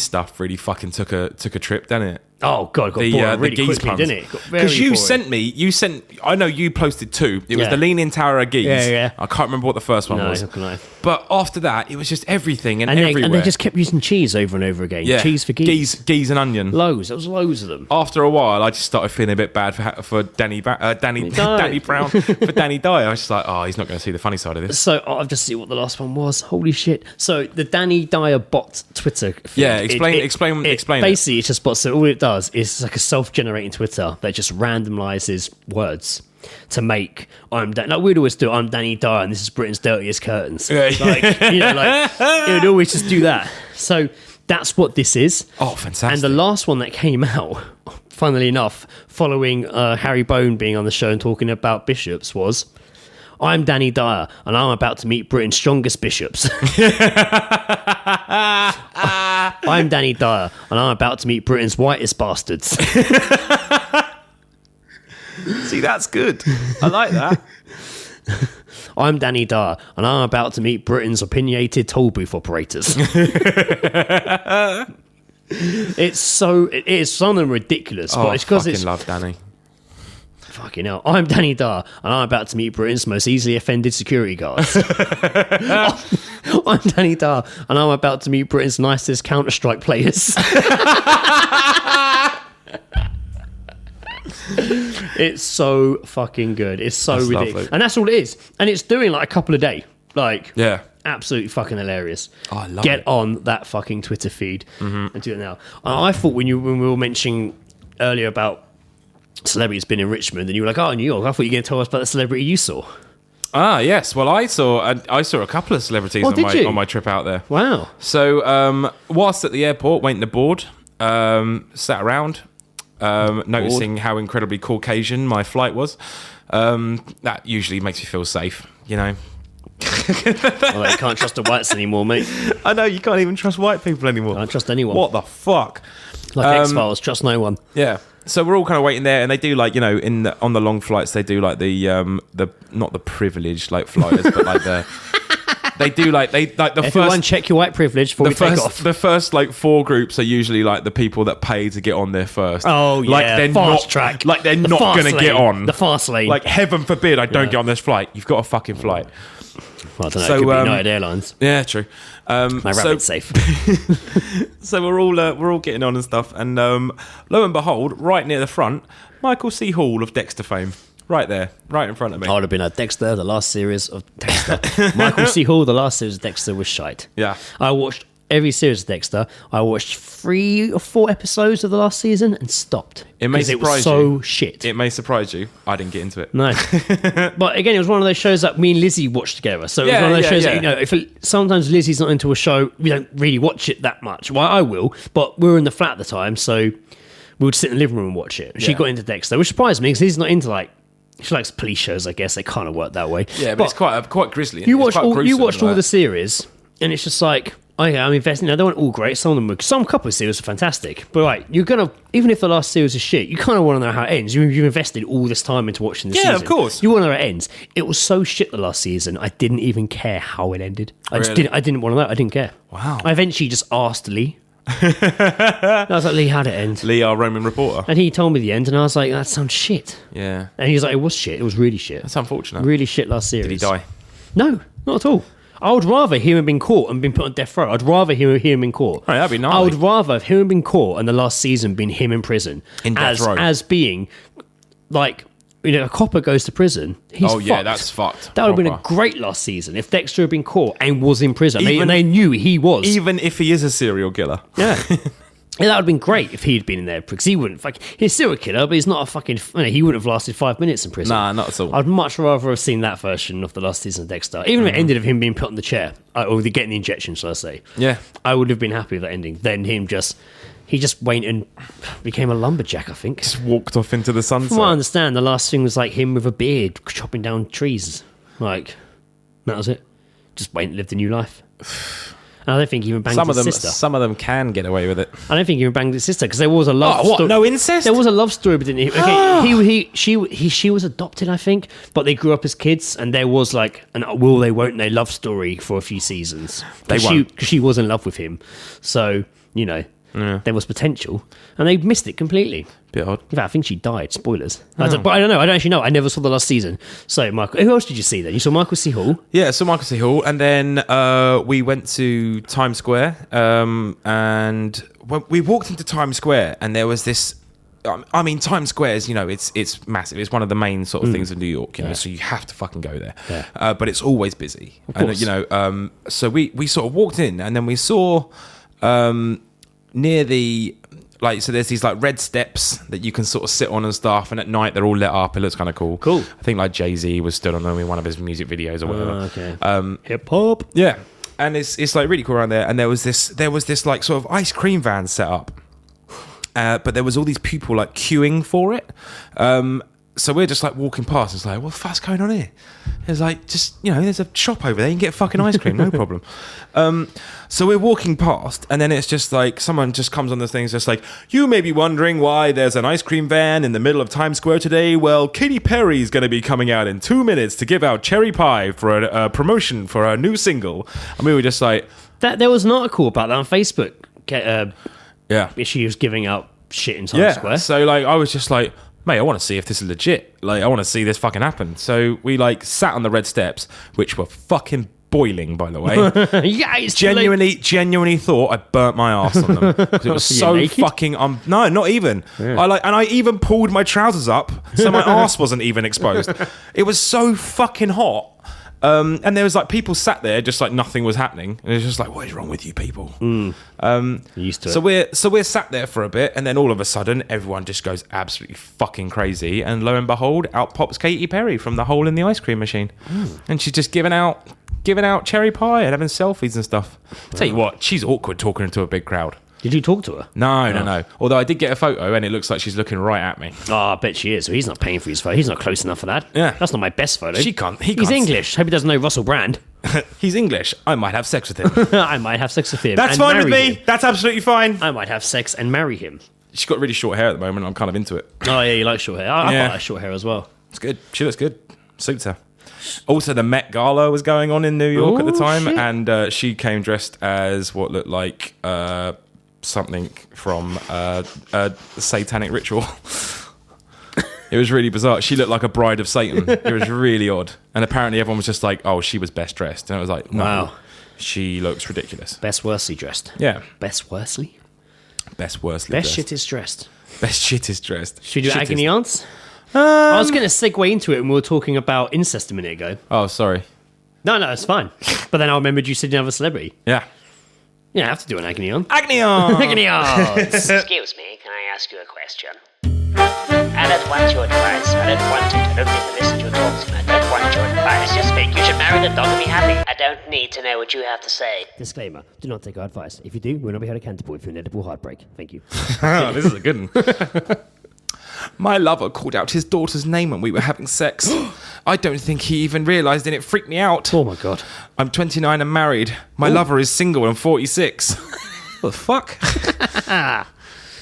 stuff really fucking took a trip, didn't it? Oh god, it got boring really quickly, didn't it? Because I know you posted two. It was the Leaning Tower of Geese. Yeah. I can't remember what the first one was. But after that, it was just everything and everywhere. And they just kept using cheese over and over again. Yeah. Cheese for geese. Geese and onion. Loads. There was loads of them. After a while, I just started feeling a bit bad for Danny Brown, for Danny Dyer. I was just like, oh, he's not going to see the funny side of this. So I've just seen what the last one was. Holy shit. So the Danny Dyer bot Twitter feed, yeah, explain it. Basically, it's just bots. So all it does is like a self-generating Twitter that just randomizes words to make we'd always do I'm Danny Dyer and this is Britain's dirtiest curtains. It would always just do that. So that's what this is. Oh, fantastic. And the last one that came out, funnily enough, following Harry Bone being on the show and talking about bishops was, I'm Danny Dyer and I'm about to meet Britain's strongest bishops. I'm Danny Dyer and I'm about to meet Britain's whitest bastards. See, that's good. I like that. I'm Danny Dyer and I'm about to meet Britain's opinionated toll booth operators. It is something ridiculous, but it's because it's... I love Danny. Fucking hell. I'm Danny Dyer and I'm about to meet Britain's most easily offended security guards. I'm Danny Dyer and I'm about to meet Britain's nicest Counter-Strike players. It's so fucking good. It's so ridiculous. Lovely. And that's all it is. And it's doing like a couple a day. Like, absolutely fucking hilarious. Oh, I love Get on that fucking Twitter feed and do it now. I thought when we were mentioning earlier about celebrities been in Richmond and you were like, oh, New York, I thought you were going to tell us about the celebrity you saw. Ah, yes. Well, I saw a couple of celebrities on my trip out there. Wow. So whilst at the airport waiting to board, sat around noticing how incredibly Caucasian my flight was. That usually makes me feel safe, you know. Well, you can't trust the whites anymore, mate. I know, you can't even trust white people anymore. Can't trust anyone. What the fuck? Like X-Files, trust no one. Yeah. So we're all kind of waiting there, and they do like, you know, on the long flights, they do like the not the privileged like flyers, but like the they do like the Everyone first. check your white privilege before you take off. The first like 4 groups are usually like the people that pay to get on there first. Oh yeah, like they're fast not track. Like they're not going to get on the fast lane. Like heaven forbid I don't get on this flight. You've got a fucking flight. Well, I don't know. It could be United Airlines. Yeah, true. My rabbit's safe. So we're all getting on and stuff, and lo and behold, right near the front, Michael C. Hall of Dexter fame, right there, right in front of me. I would have been at Dexter, the last series of Dexter. Michael C. Hall, the last series of Dexter was shite. Yeah, I watched every series of Dexter. I watched 3 or 4 episodes of the last season and stopped. It may surprise it was so you. shit. It may surprise you. I didn't get into it. No. But again, it was one of those shows that me and Lizzie watched together. So it was one of those shows that, you know, sometimes Lizzie's not into a show, we don't really watch it that much. Well, I will, but we were in the flat at the time, so we would sit in the living room and watch it. She got into Dexter, which surprised me because Lizzie's not into like, she likes police shows, I guess. They kind of work that way. Yeah, but it's quite grisly. You watched all the series, and it's just like, okay, I'm investing. They weren't all great. Some couple of series are fantastic. But right, you're gonna, even if the last series is shit, you kind of want to know how it ends. You've invested all this time into watching the season. Yeah, of course. You want to know how it ends. It was so shit the last season. I didn't even care how it ended. I didn't want to know. I didn't care. Wow. I eventually just asked Lee. I was like, Lee, how'd it end? Lee, our Roman reporter. And he told me the end, and I was like, that sounds shit. Yeah. And he was like, it was shit. It was really shit. That's unfortunate. Really shit last series. Did he die? No, not at all. I would rather him have been caught and been put on death row. I'd rather hear him in court. Oh, that'd be nice. I would rather have him been caught and the last season been him in prison. In death row. As being, like, you know, a copper goes to prison. He's fucked. Yeah, that's fucked. That would have been a great last season if Dexter had been caught and was in prison. And they knew he was. Even if he is a serial killer. Yeah. Yeah, that would have been great if he'd been in there, because he wouldn't. Like, he's still a killer, but he's not a fucking. You know, he wouldn't have lasted 5 minutes in prison. Nah, not at all. I'd much rather have seen that version of the last season of Dexter, even if it ended of him being put on the chair or getting the injection, shall I say? Yeah, I would have been happy with that ending. Then he just went and became a lumberjack. I think just walked off into the sunset. From what I understand, the last thing was like him with a beard chopping down trees. Like that was it. Just went and lived a new life. And I don't think he even banged his sister. Some of them can get away with it. I don't think he even banged his sister because there was a love. What? No incest? There was a love story, but didn't he? Okay, she was adopted, I think, but they grew up as kids, and there was like an will they won't they love story for a few seasons. Because she was in love with him, so you know there was potential, and they missed it completely. Bit odd. In fact, I think she died. Spoilers. But I don't know. I don't actually know. I never saw the last season. So, Michael, who else did you see then? You saw Michael C. Hall? Yeah, so Michael C. Hall. And then we went to Times Square. And when we walked into Times Square, and there was this... I mean, Times Square is, you know, it's massive. It's one of the main sort of things of New York, you know, so you have to fucking go there. Yeah. But it's always busy. And, you know, so we sort of walked in, and then we saw near the... Like, so there's these like red steps that you can sort of sit on and stuff, and at night they're all lit up. It looks kind of cool. Cool. I think like Jay-Z was stood on them in one of his music videos or whatever. Okay. Hip hop. Yeah, and it's like really cool around there. And there was this like sort of ice cream van set up, but there was all these people like queuing for it. So we're just like walking past. It's like, what the fuck's going on here? It's like, just, you know, there's a shop over there. You can get fucking ice cream, no problem. So we're walking past, and then it's just like, someone just comes on the thing, just like, you may be wondering why there's an ice cream van in the middle of Times Square today. Well, Katy Perry's going to be coming out in 2 minutes to give out cherry pie for a promotion for her new single. And we were just like... There was an article about that on Facebook. Yeah. She was giving out shit in Times Square. So like, I was just like... Mate, I want to see if this is legit. Like, I want to see this fucking happen. So we like sat on the red steps, which were fucking boiling, by the way. Yeah, it's genuinely thought I burnt my ass on them because it was so fucking. No, not even. Yeah. I even pulled my trousers up so my ass wasn't even exposed. It was so fucking hot. And there was like people sat there just like nothing was happening, and it was just like, what is wrong with you people? Used to it. So we're sat there for a bit, and then all of a sudden everyone just goes absolutely fucking crazy, and lo and behold, out pops Katy Perry from the hole in the ice cream machine, and she's just giving out cherry pie and having selfies and stuff. Tell you what, she's awkward talking to a big crowd. Did you talk to her? No. Although I did get a photo, and it looks like she's looking right at me. Oh, I bet she is. So he's not paying for his photo. He's not close enough for that. Yeah. That's not my best photo. He's English. Hope he doesn't know Russell Brand. He's English. I might have sex with him. I might have sex with him. That's fine with me. That's absolutely fine. I might have sex and marry him. She's got really short hair at the moment. I'm kind of into it. Oh, yeah, you like short hair. I quite like short hair as well. It's good. She looks good. Suits her. Also, the Met Gala was going on in New York at the time, and she came dressed as what looked like something from a satanic ritual. It was really bizarre. She looked like a bride of Satan. It was really odd. And apparently everyone was just like, oh, she was best dressed. And I was like, no, wow. She looks ridiculous. Best worsely dressed. Yeah. Best worsely? Best worsely Best dressed. shit is dressed. Best shit is dressed. Should we do agony aunts? I was going to segue into it when we were talking about incest a minute ago. Oh, sorry. No, it's fine. But then I remembered you said you didn't have a celebrity. Yeah. Yeah, I have to do an agony aunt. Agony aunt! Agony aunt! Excuse me, can I ask you a question? I don't want your advice. I don't want it. I don't need to listen to you talk to me. I don't want your advice. I just think you should marry the dog and be happy. I don't need to know what you have to say. Disclaimer, do not take our advice. If you do, we'll not be held accountable for inedible heartbreak. Thank you. This is a good one. My lover called out his daughter's name when we were having sex. I don't think he even realised, and it freaked me out. Oh my God. I'm 29 and married. My lover is single and 46. What the fuck?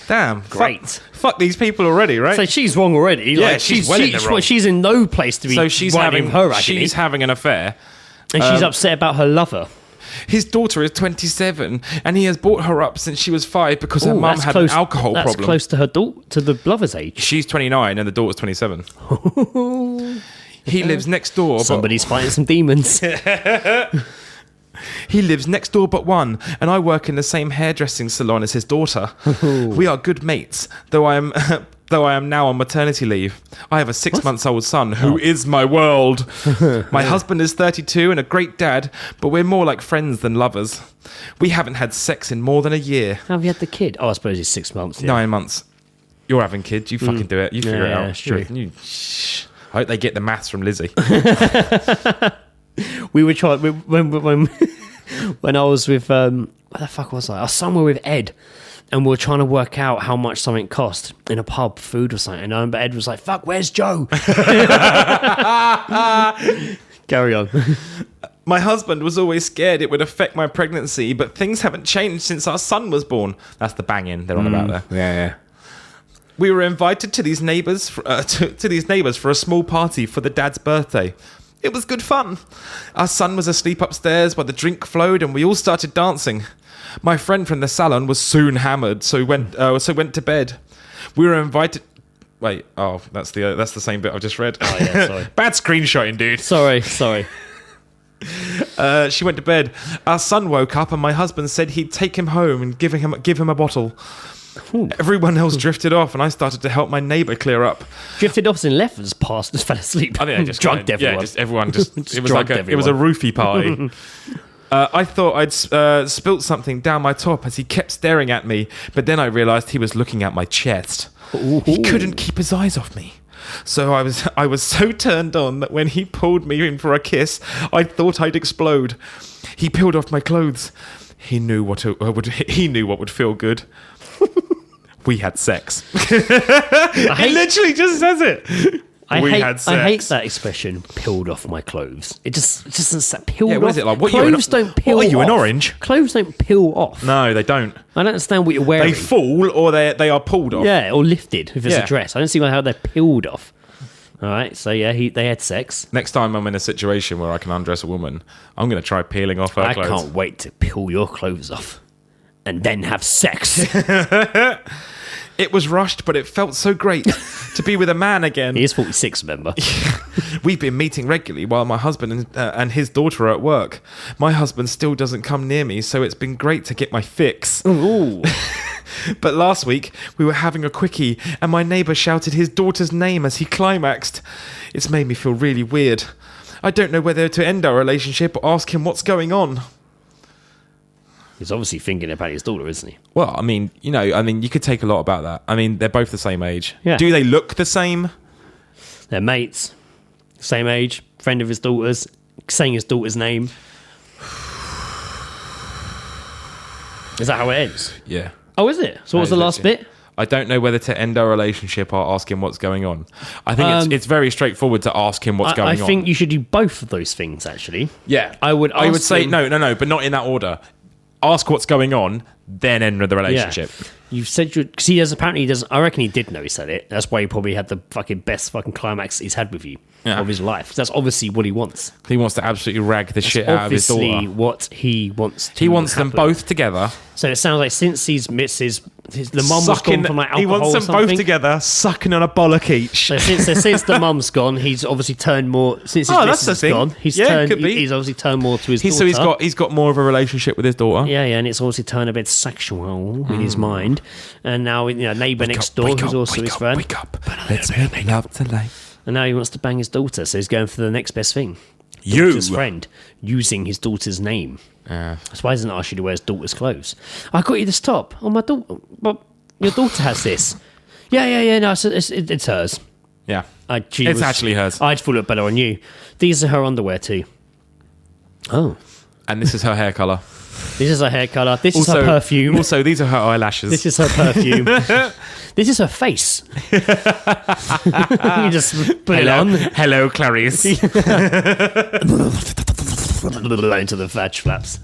Damn. Great. Fuck these people already, right? So she's wrong already. Yeah, she's well in the wrong. She's in no place to be having her agony. She's having an affair. And she's upset about her lover. His daughter is 27, and he has brought her up since she was 5 because her mum had an alcohol problem. That's close to her to the lover's age. She's 29 and the daughter's 27. He lives next door. Somebody's fighting some demons. He lives next door but one, and I work in the same hairdressing salon as his daughter. We are good mates, though I am now on maternity leave. I have a 6-month-old son who is my world. My husband is 32 and a great dad, but we're more like friends than lovers. We haven't had sex in more than a year. How have you had the kid? Oh, I suppose it's 6 months. Yeah. 9 months. You're having kids. You fucking do it. You figure it out. That's true. I hope they get the maths from Lizzie. We were trying when I was with where the fuck was I? I was somewhere with Ed, and we were trying to work out how much something cost in a pub, food or something. And I remember Ed was like, "Fuck, where's Joe?" Carry on. My husband was always scared it would affect my pregnancy, but things haven't changed since our son was born. That's the banging they're on about there. Yeah. We were invited to these neighbours for a small party for the dad's birthday. It was good fun. Our son was asleep upstairs while the drink flowed, and we all started dancing. My friend from the salon was soon hammered, so went to bed. We were invited. Wait, that's the same bit I've just read. Oh yeah, sorry. Bad screenshotting, dude. Sorry. She went to bed. Our son woke up, and my husband said he'd take him home and give him a bottle. Ooh. Everyone else drifted off, and I started to help my neighbour clear up. Drifted off and left as past just fell asleep. I think they just drugged everyone. Yeah, just everyone just it was like it was a roofie party. I thought I'd spilt something down my top as he kept staring at me, but then I realised he was looking at my chest. Ooh. He couldn't keep his eyes off me. So I was so turned on that when he pulled me in for a kiss, I thought I'd explode. He peeled off my clothes. He knew what would feel good. We had sex. It literally just says it. I hate that expression, peeled off my clothes. It just doesn't peeled off. What is it like? Clothes don't peel off. What are you, an orange? Clothes don't peel off. No, they don't. I don't understand what you're wearing. They fall or they are pulled off. Yeah, or lifted if it's a dress. I don't see how they're peeled off. All right, so yeah, they had sex. Next time I'm in a situation where I can undress a woman, I'm going to try peeling off her clothes. I can't wait to peel your clothes off and then have sex. It was rushed, but it felt so great to be with a man again. He is 46, remember? We've been meeting regularly while my husband and his daughter are at work. My husband still doesn't come near me, so it's been great to get my fix. Ooh. But last week, we were having a quickie, and my neighbour shouted his daughter's name as he climaxed. It's made me feel really weird. I don't know whether to end our relationship or ask him what's going on. He's obviously thinking about his daughter, isn't he? Well, I mean, you could take a lot about that. I mean, they're both the same age. Yeah. Do they look the same? They're mates. Same age. Friend of his daughter's. Saying his daughter's name. Is that how it ends? Yeah. Oh, is it? So what was the last bit? I don't know whether to end our relationship or ask him what's going on. I think it's very straightforward to ask him what's going on. I think you should do both of those things, actually. Yeah. I would say no, but not in that order. Ask what's going on, then end the relationship. Yeah. You said because he doesn't. I reckon he did know he said it. That's why he probably had the fucking best fucking climax he's had with you of his life. That's obviously what he wants. He wants to absolutely rag the shit out of his daughter. Obviously, what he wants to. He wants happen. them both together. So it sounds like since he's missed the mum was gone from like alcohol. He wants them both together, sucking on a bollock each. So since the mum's gone, he's obviously turned more. Since his missus is gone, he's obviously turned more to his daughter. So he's got more of a relationship with his daughter. Yeah, and it's obviously turned a bit sexual in his mind. And now neighbour next door, who's also his friend. Wake up, let's make love tonight. And now he wants to bang his daughter, so he's going for the next best thing. Daughter's friend, using his daughter's name. That's why he doesn't ask you to wear his daughter's clothes. I got you this top. Oh, my daughter. But your daughter has this. Yeah. No, it's hers. Yeah. It's actually hers. I'd fall it better on you. These are her underwear too. Oh. And this is her hair colour. This is her hair colour. This is her perfume. Also, these are her eyelashes. This is her perfume. This is her face. You just put it on. Hello, Clarice. Into the vag flaps.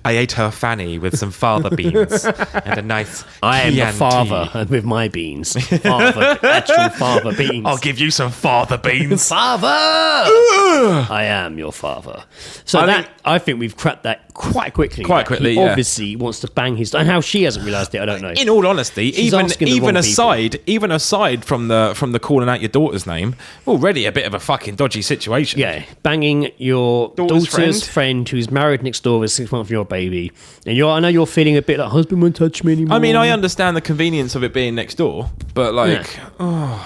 I ate her fanny with some fava beans and a nice I am the father with my beans. Actual fava beans. I'll give you some fava beans. Father! I am your father. So I think we've cracked that quite quickly. He obviously wants to bang his... And how she hasn't realised it, I don't know. In all honesty, even aside from the calling out your daughter's name, already a bit of a fucking dodgy situation. Yeah, banging your daughter's friend who's married next door with a 6-month-old baby. And I know you're feeling a bit like, husband won't touch me anymore. I mean, I understand the convenience of it being next door, but and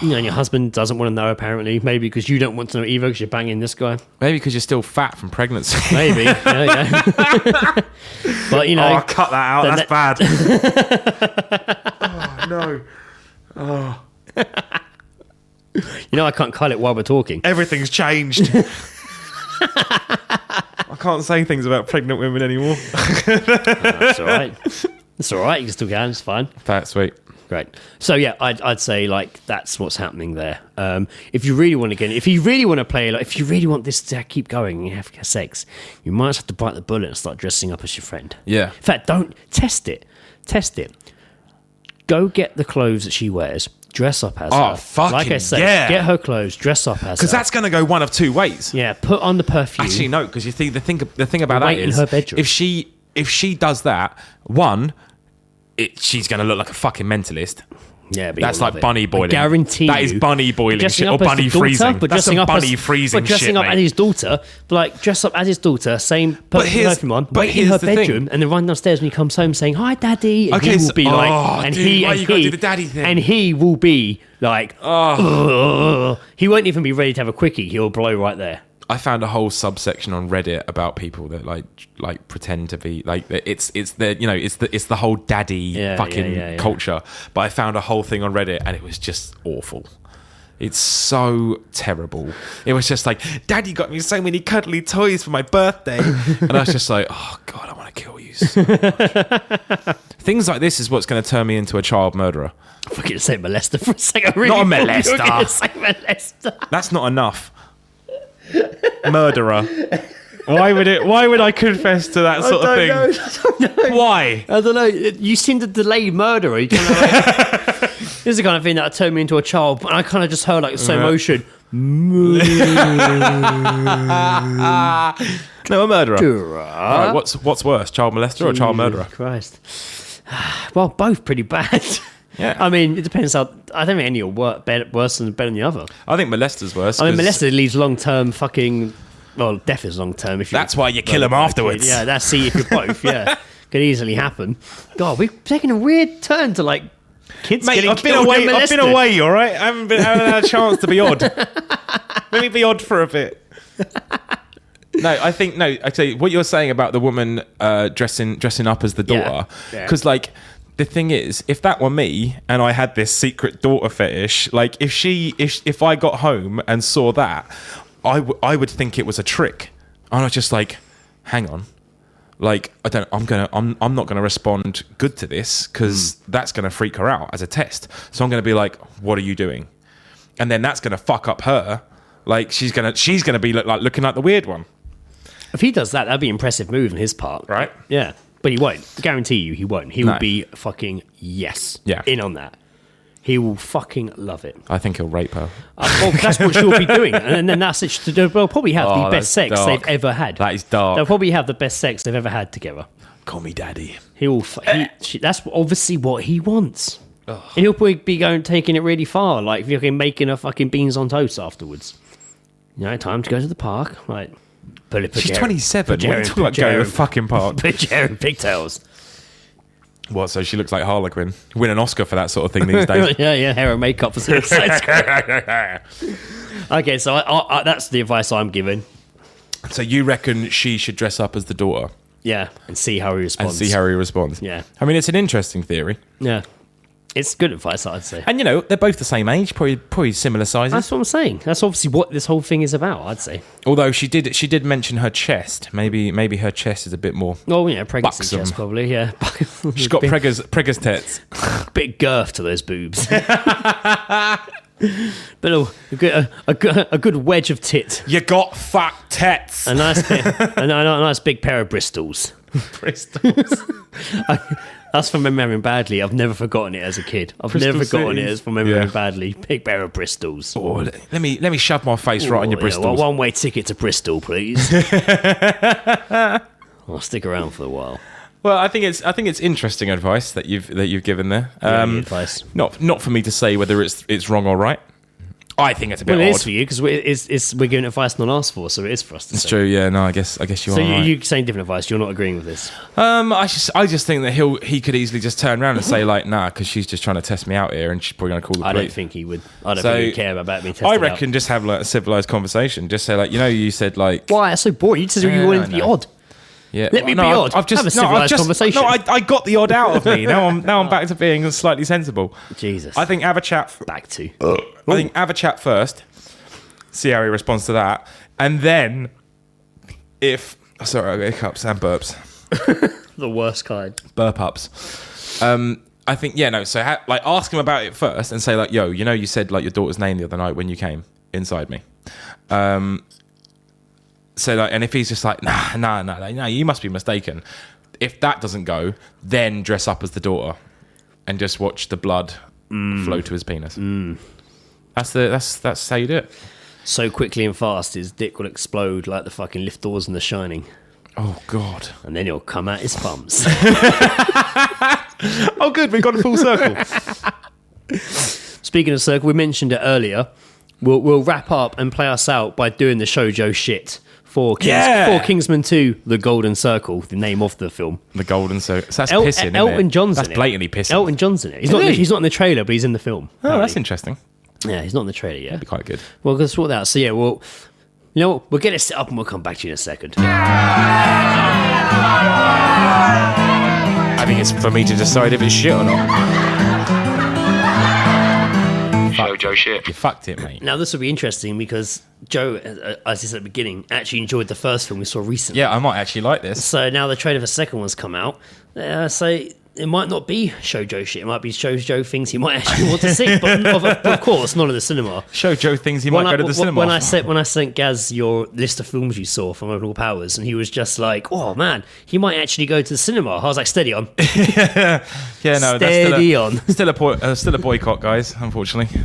your husband doesn't want to know, apparently. Maybe because you don't want to know either because you're banging this guy. Maybe because you're still fat from pregnancy. Maybe, yeah. But cut that out. That's bad. Oh no. I can't cut it while we're talking. Everything's changed. I can't say things about pregnant women anymore. That's all right. It's all right. You can still can. It's fine. That's sweet. Great. So yeah, I'd say that's what's happening there. If you really want to if you really want to play, if you really want this to keep going and you have sex, you might have to bite the bullet and start dressing up as your friend. Yeah. In fact, don't test it. Go get the clothes that she wears. Dress up as her. Oh, fucking like I said, get her clothes. Dress up as her. Because that's going to go one of two ways. Yeah. Put on the perfume. Actually, no. Because you think the thing about that is in her bedroom. if she does that, she's going to look like a fucking mentalist. Yeah, but that's like bunny boiling. I guarantee that is bunny boiling shit or bunny freezing. That's some bunny freezing shit, dressing up as his daughter, dress up as his daughter, same perfume on, wait in her bedroom, and then run downstairs when he comes home saying, "Hi, Daddy," and he will be like, you got to do the daddy thing, and he will be like, he won't even be ready to have a quickie. He'll blow right there. I found a whole subsection on Reddit about people that like pretend to be like it's the whole daddy culture. But I found a whole thing on Reddit and it was just awful. It's so terrible. It was just like, Daddy got me so many cuddly toys for my birthday, and I was just like, oh god, I want to kill you so much. Things like this is what's going to turn me into a child murderer. I was going to say molester for a second. Really not a molester. I was say molester. That's not enough. Murderer. Why would I confess to that sort of thing? I don't know. Why? I don't know. You seem to delay murderer. You kind of this is the kind of thing that turned me into a child. And I kind of just heard slow motion. No, a murderer. Right, what's worse, child molester or child murderer? Christ. Well, both pretty bad. Yeah. I mean, it depends how... I don't think any will worse than better than the other. I think molester's worse. I mean, molester leads long-term fucking... Well, death is long-term. That's why you kill them afterwards. Yeah, that's if you're both, yeah. Could easily happen. God, we've taken a weird turn to, kids getting I've been away, all right? I haven't had a chance to be odd. Let me be odd for a bit. I tell you, what you're saying about the woman dressing up as the daughter, because the thing is, if that were me and I had this secret daughter fetish, if I got home and saw that, I would think it was a trick. And I was just like, hang on, like, I'm not gonna respond good to this because that's gonna freak her out as a test. So I'm gonna be like, what are you doing? And then that's gonna fuck up her. Like, she's gonna be like looking like the weird one. If he does that, that'd be an impressive move on his part, right? Yeah, but he won't. I guarantee you, he won't. He will be fucking in on that. He will fucking love it. I think he'll rape her. Well, that's what she'll be doing. And then that's it. They'll probably have the best sex they've ever had. That is dark. They'll probably have the best sex they've ever had together. Call me daddy. He will. That's obviously what he wants. And he'll probably be taking it really far. Like, if you're making a fucking beans on toast afterwards. You know, time to go to the park. Right. She's 27. What are you talking about going to the fucking park? Put Jerry in pigtails. What, so she looks like Harlequin? Win an Oscar for that sort of thing these days. yeah, hair and makeup for Suicide Squad. Okay, so I that's the advice I'm giving. So you reckon she should dress up as the daughter? Yeah, and see how he responds. Yeah. I mean, it's an interesting theory. Yeah. It's good advice, I'd say. And, you know, they're both the same age, probably similar sizes. That's what I'm saying. That's obviously what this whole thing is about, I'd say. Although she did mention her chest. Maybe her chest is a bit more pregnancy buxom. chest, probably, yeah. She's got preggers tits. Bit girth to those boobs. But a good wedge of tit. You got fat tits. A nice big pair of Bristols. Bristols. That's from remembering badly. I've never forgotten it as a kid. I've never forgotten it as from remembering badly. Big pair of Bristols. Oh, let me shove my face right on your Bristols. One way ticket to Bristol, please. I'll stick around for a while. Well, I think it's interesting advice that you've given there. Advice. Not for me to say whether it's wrong or right. I think it's a bit odd. It is for you because we're giving advice not asked for, so it is for us to say. It's true, yeah. No, I guess you are. So you're saying different advice. You're not agreeing with this. I just think that he could easily just turn around and say like, nah, because she's just trying to test me out here, and she's probably going to call the police. I don't think he would. I don't think he'd care about me testing. I reckon just have like a civilized conversation. Just say like, you said like, why? That's so boring. You said you wanted to be odd. Yeah. Let me be odd. Have a civilized conversation. No, I got the odd out of me. Now I'm back to being slightly sensible. Jesus. I think have a chat. Back to. I think have a chat first. See how he responds to that, and then sorry, I got hiccups and burps. The worst kind. Burp ups. I think So ask him about it first, and say like, yo, you said like your daughter's name the other night when you came inside me. So like, and if he's just like, nah, you must be mistaken. If that doesn't go, then dress up as the daughter, and just watch the blood flow to his penis. That's how you do it. So quickly and fast his dick will explode like the fucking lift doors in The Shining. Oh, God. And then he'll come out his thumbs. Oh, good. We've gone full circle. Speaking of circle, we mentioned it earlier. We'll wrap up and play us out by doing the shoujo shit for Kingsman 2, The Golden Circle, the name of the film. The Golden Circle. So that's pissing, Elton John's in it. That's blatantly pissing. Elton John's in it. He's not in the trailer, but he's in the film. Oh, that's interesting. Yeah, he's not in the trailer yet. That'd be quite good. Well, let's sort that out. So, yeah, we'll get it set up and we'll come back to you in a second. I think it's for me to decide if it's shit or not. Shoujo shit. You fucked it, mate. Now, this will be interesting because Joe, as he said at the beginning, actually enjoyed the first film we saw recently. Yeah, I might actually like this. So now the trailer for the second one's come out. So it might not be shoujo shit. It might be shoujo things he might actually want to see. But of course, not in the cinema. Shoujo things he might go to the cinema. When I sent Gaz your list of films you saw from Overall Powers, and he was just like, "Oh man, he might actually go to the cinema." I was like, "Steady on." Yeah, no, steady on. Still a boycott, guys. Unfortunately.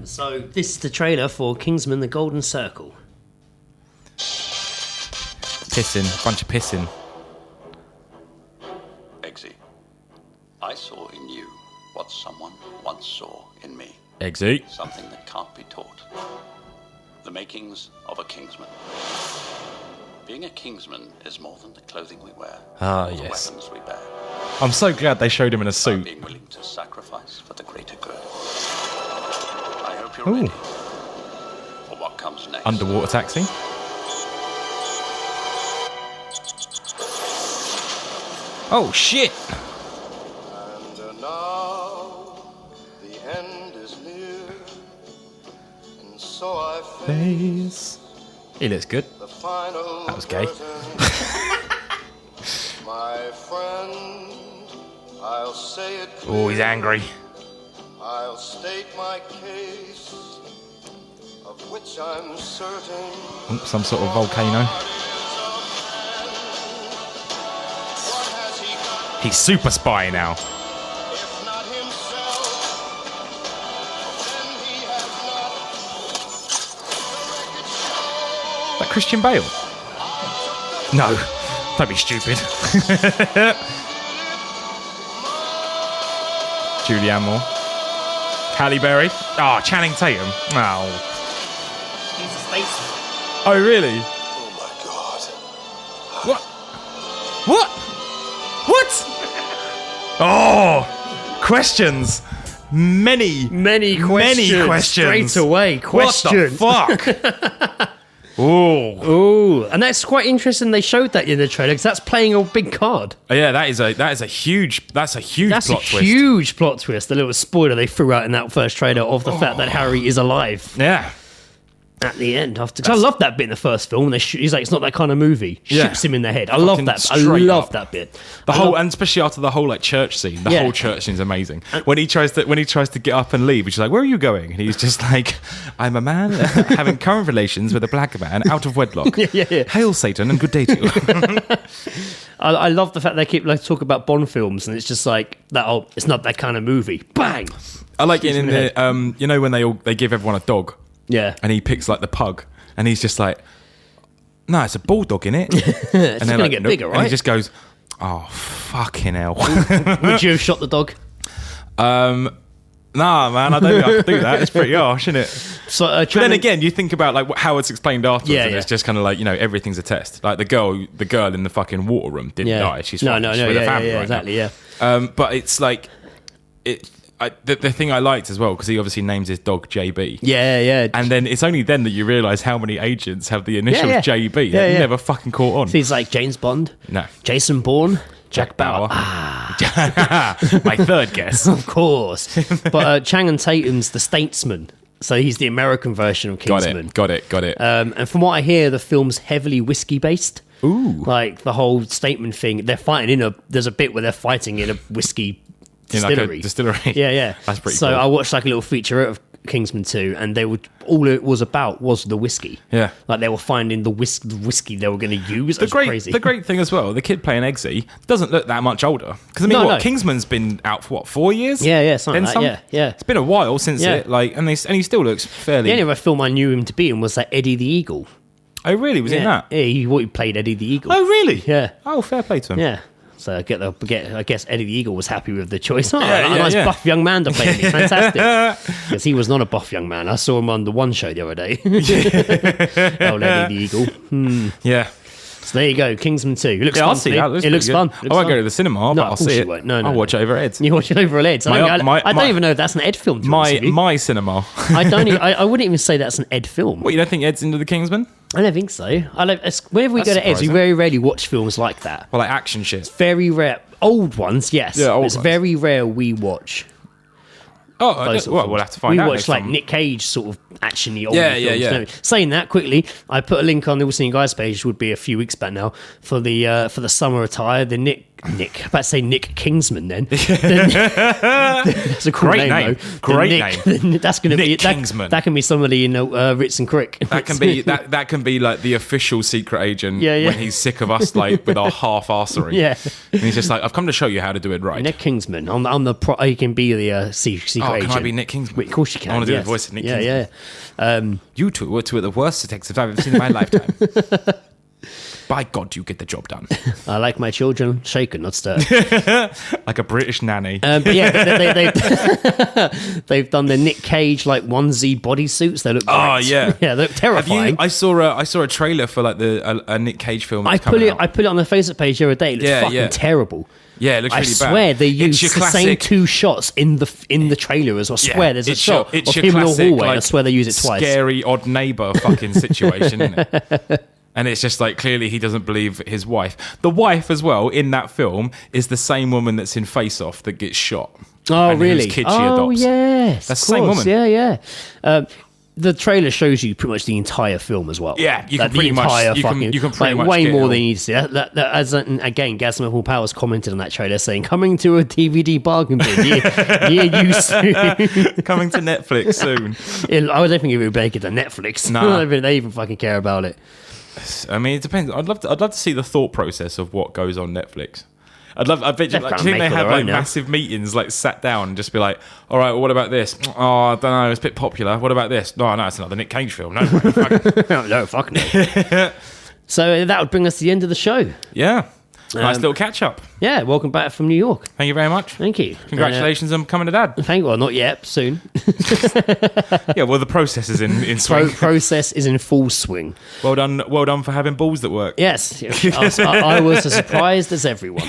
So this is the trailer for Kingsman: The Golden Circle. Pissing, bunch of pissing. Eggsy, I saw in you what someone once saw in me. Eggsy. Something that can't be taught. The makings of a Kingsman. Being a Kingsman is more than the clothing we wear. Ah, or yes. the weapons we bear. I'm so glad they showed him in a suit. Being willing to sacrifice for the greater good. I hope you're ready for what comes next. Underwater taxi. Oh shit! And now the end is near, and so I face He looks good. the final That was gay. curtain. friend, I'll say it clear. Oh, he's angry. I'll state my case, of which I'm certain. Some sort of volcano. He's super spy now. If not himself, then he has not. That Christian Bale? No, don't be stupid. Julianne Moore. Halle Berry. Oh, Channing Tatum. Oh. He's a spaceman. Oh, really? Oh my God. What? What? What? Oh, questions. Many questions. Straight away, question. What the fuck? Oh, and that's quite interesting. They showed that in the trailer because that's playing a big card. oh, yeah, that is a huge That's plot a twist. huge plot twist. The little spoiler they threw out in that first trailer of the fact that Harry is alive Yeah. at the end. Because I love that bit in the first film. He's like, it's not that kind of movie. Yeah. Shoots him in the head. I love that. I straight love up. that bit. And especially after the whole like church scene, the Yeah. whole church scene is amazing. When he tries to get up and leave, which is like, where are you going? And he's just like, I'm a man having current relations with a black man out of wedlock. Yeah. Hail Satan and good day to you. I love the fact they keep like talk about Bond films and it's just like that. Oh, it's not that kind of movie. Bang. I like it in the you know when they give everyone a dog Yeah. and he picks like the pug and he's just like, no, it's a bulldog in it. It's and going to get bigger, And right? he just goes, oh fucking hell. Would you have shot the dog? Nah, man, I don't think I could do that. It's pretty harsh, isn't it? So, But then again, you think about like how it's explained afterwards, Yeah, and yeah. it's just kind of like, you know, everything's a test. Like the girl in the fucking water room didn't die. She's fine. She's with her family right exactly, now. yeah. But it's like the thing I liked as well because he obviously names his dog JB. Yeah. And then it's only then that you realise how many agents have the initials Yeah. JB. Yeah, They yeah. never fucking caught on. So he's like James Bond, No. Jason Bourne, Jack Bauer. My third guess. Of course. But Channing Tatum's the statesman. So he's the American version of Kingsman. Got it. And from what I hear, the film's heavily whiskey based. Ooh. Like the whole statement thing. They're fighting there's a bit where they're fighting in a whiskey In like distillery. a distillery. Yeah. That's pretty So cool. I watched like a little featurette of Kingsman 2 and all it was about was the whiskey. Yeah. Like they were finding the whiskey they were going to use. The Crazy. great thing as well, the kid playing Eggsy doesn't look that much older. Because I mean, No. Kingsman's been out for 4 years? Yeah, something Then like that. Yeah. It's been a while since Yeah. it, like, and he still looks fairly. The only other film I knew him to be in was that Eddie the Eagle. Oh, really? Was he in that? Yeah, he played Eddie the Eagle. Oh, really? Yeah. Oh, fair play to him. Yeah. So I guess Eddie the Eagle was happy with the choice. Oh, Yeah, a nice yeah. buff young man to play me. Fantastic. Because he was not a buff young man. I saw him on the One show the other day. Old Eddie the Eagle. Yeah. So there you go, Kingsman 2. It looks Yeah, fun. I'll see that. It looks fun. I won't go to the cinema, No, but of I'll course see you it. won't. No. I'll watch it over Ed's. You watch it over Ed's. I don't even know if that's an Ed film. To be honest with you. My cinema. I wouldn't even say that's an Ed film. What, you don't think Ed's into the Kingsman? I don't think so. Whenever we That's go to Ed's, we surprising. very rarely watch films like that. Well, like action shit. Very rare. Old ones, yes. Yeah, old It's ones. very rare we watch. Oh, Those sort of well, films. we'll have to find out. We watch next like time. Nic Cage sort of action-y old Yeah, films. yeah, yeah. don't we? Saying that quickly, I put a link on the All Seeing Guys page, would be a few weeks back now, for the summer attire. The Nick, I'm about to say Nick Kingsman. Then that's a cool Great name. though. The Great name. That's going to be Nick Kingsman. That can be somebody in Ritz and Crick. That can be that can be like the official secret agent Yeah, yeah. when he's sick of us like with our half-arsery. Yeah. And he's just like, I've come to show you how to do it right. Nick Kingsman. I'm the he can be the secret Oh, agent. can I be Nick Kingsman? Of course you can. I want to do yes. the voice of Nick Yeah, Kingsman. yeah. You two were two of the worst detectives I've ever seen in my lifetime. By God, you get the job done. I like my children shaken, not stirred. Like a British nanny. But yeah, they've done the Nic Cage like onesie bodysuits. They look great. Oh, yeah. Yeah, they look terrifying. I saw a trailer for like a Nick Cage film. I that's put coming it out. I put it on the Facebook page the other day. It looks Yeah, fucking yeah. terrible. Yeah, it looks I really bad. swear they It's used your the same classic- two shots in the trailer as well. I swear there's a it's shot it's of your him in the classic, hallway. I like, swear they use it twice. Scary odd neighbor fucking situation, isn't it? And it's just like clearly he doesn't believe his wife. The wife as well in that film is the same woman that's in Face Off that gets shot. Oh, and really? Whose kid she Oh, adopts. yes. That's of the same course. woman. Yeah. the trailer shows you pretty much the entire film as well. Yeah, you can pretty much. You can pretty much way get more than you need to see. Again, Gasman Powers commented on that trailer saying, "Coming to a DVD bargain bin near you soon." Coming to Netflix soon. I don't think it would make it to Netflix. No, I don't think they even fucking care about it. I mean, it depends. I'd love to see the thought process of what goes on Netflix. I bet you. Do you think they have like massive meetings, like sat down and just be like, "All right, well, what about this? Oh, I don't know, it's a bit popular. What about this? No, it's another Nic Cage film. No, fuck no. So that would bring us to the end of the show. Yeah, nice little catch up. Yeah, welcome back from New York. Thank you very much. Thank you. Congratulations on becoming a dad. Not yet. Soon. Yeah, well, the process is in swing. Process is in full swing. Well done for having balls that work. Yes, I was as surprised as everyone.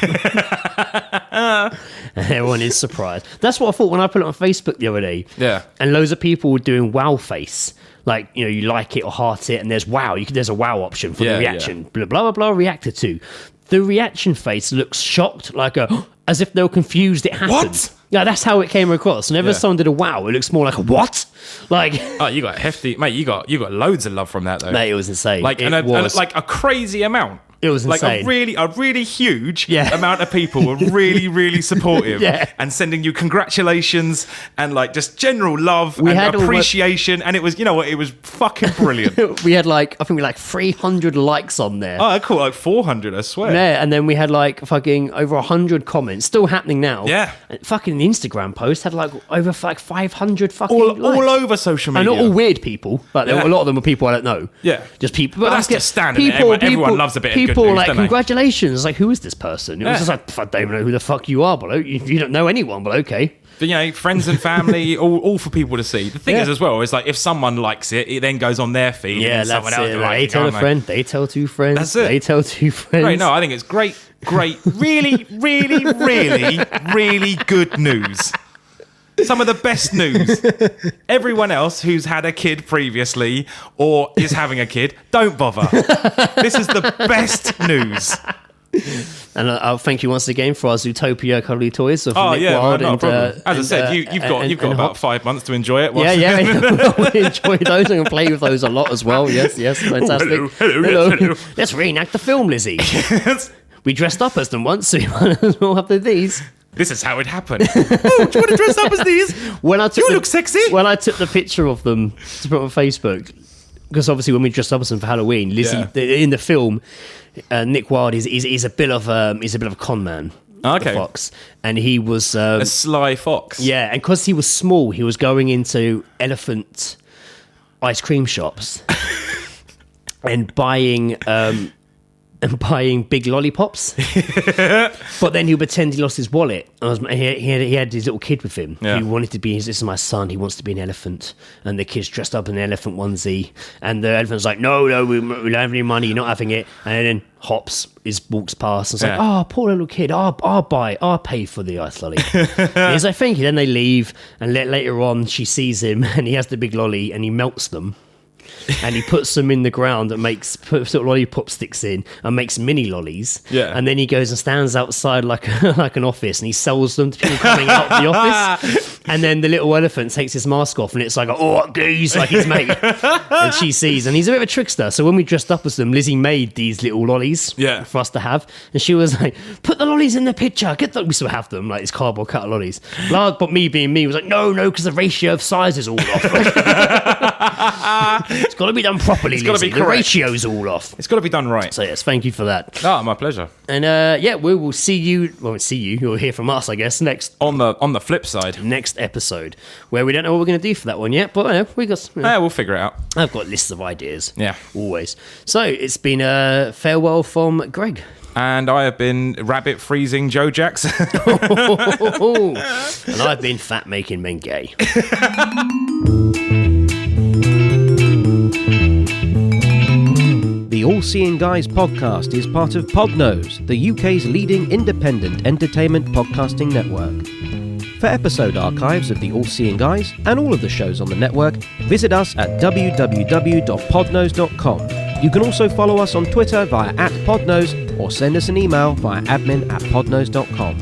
Everyone is surprised. That's what I thought when I put it on Facebook the other day. Yeah, and loads of people were doing wow face. Like, you like it or heart it, and there's wow. There's a wow option for the reaction. Blah, blah, blah, blah, reacted to. The reaction face looks shocked, as if they were confused it happened. What? Yeah, that's how it came across. Whenever someone did a wow, it looks more like a what? You got hefty, mate. You got loads of love from that though. Mate, it was insane. And like a crazy amount. It was insane. Like a really huge amount of people were really, really supportive and sending you congratulations and like just general love and appreciation. And it was, it was fucking brilliant. We had I think 300 likes on there. Oh, cool. Like 400, I swear. Yeah, and then we had fucking over 100 comments. Still happening now. Yeah. And fucking the Instagram post had over 500 fucking likes. All over social media. And not all weird people. A lot of them were people I don't know. Yeah. Just people. But that's just standard. Everyone loves a bit of good news, congratulations. Who is this person? It was just I don't even know who the fuck you are, but you don't know anyone, but okay. But, friends and family, all for people to see. The thing is as well, is if someone likes it, it then goes on their feed. Yeah, and that's someone it. else They tell a friend, they tell two friends. That's it. They tell two friends. Great, no, I think it's great, really, really, really, really good news. Some of the best news. Everyone else who's had a kid previously or is having a kid, don't bother. This is the best news. And I'll thank you once again for our Zootopia cuddly toys. Of Nick Wild not a problem. As I said, you've got about 5 months to enjoy it. Yeah. We'll enjoy those. I'm going to play with those a lot as well. Yes, fantastic. Hello. Let's reenact the film, Lizzie. We dressed up as them once, so you might as well have these. This is how it happened. Oh, do you want to dress up as these? You look sexy. When I took the picture of them to put on Facebook, because obviously when we dressed up as them for Halloween, Lizzie in the film, Nick Wilde is a bit of a con man. Okay. Fox, and he was a sly fox. Yeah, and because he was small, he was going into elephant ice cream shops and buying big lollipops. But then he would pretend he lost his wallet. He had his little kid with him who wanted to be this is my son, he wants to be an elephant, and the kid's dressed up in an elephant onesie, and the elephant's like, no, we don't have any money, you're not having it. And then Hops walks past and it's like, oh, poor little kid, I'll pay for the ice lolly. And he's like, thank you. Then they leave, and later on she sees him and he has the big lolly and he melts them. And he puts them in the ground and puts little lollipop sticks in and makes mini lollies. Yeah. And then he goes and stands outside like an office and he sells them to people coming out of the office. And then the little elephant takes his mask off and it's like, oh, geez, like his mate. And she sees, and he's a bit of a trickster. So when we dressed up as them, Lizzie made these little lollies for us to have. And she was like, put the lollies in the picture. We still have them, like these cardboard cut lollies. But me being me was like, no, because the ratio of size is all off. It's got to be done properly, Lizzie. Got to be correct. The ratio's all off. It's got to be done right. So yes, thank you for that. Oh, my pleasure. And we will see you. Well, you'll hear from us, I guess, next on the flip side, next episode, where we don't know what we're going to do for that one yet, but we got. We'll figure it out. I've got lists of ideas. Yeah, always. So it's been a farewell from Greg. And I have been rabbit freezing Joe Jackson. And I've been fat making men gay. The All Seeing Guys podcast is part of Podnose, the UK's leading independent entertainment podcasting network. For episode archives of the All Seeing Guys and all of the shows on the network, visit us at www.podnose.com. You can also follow us on Twitter via @Podnose or send us an email via admin@podnose.com.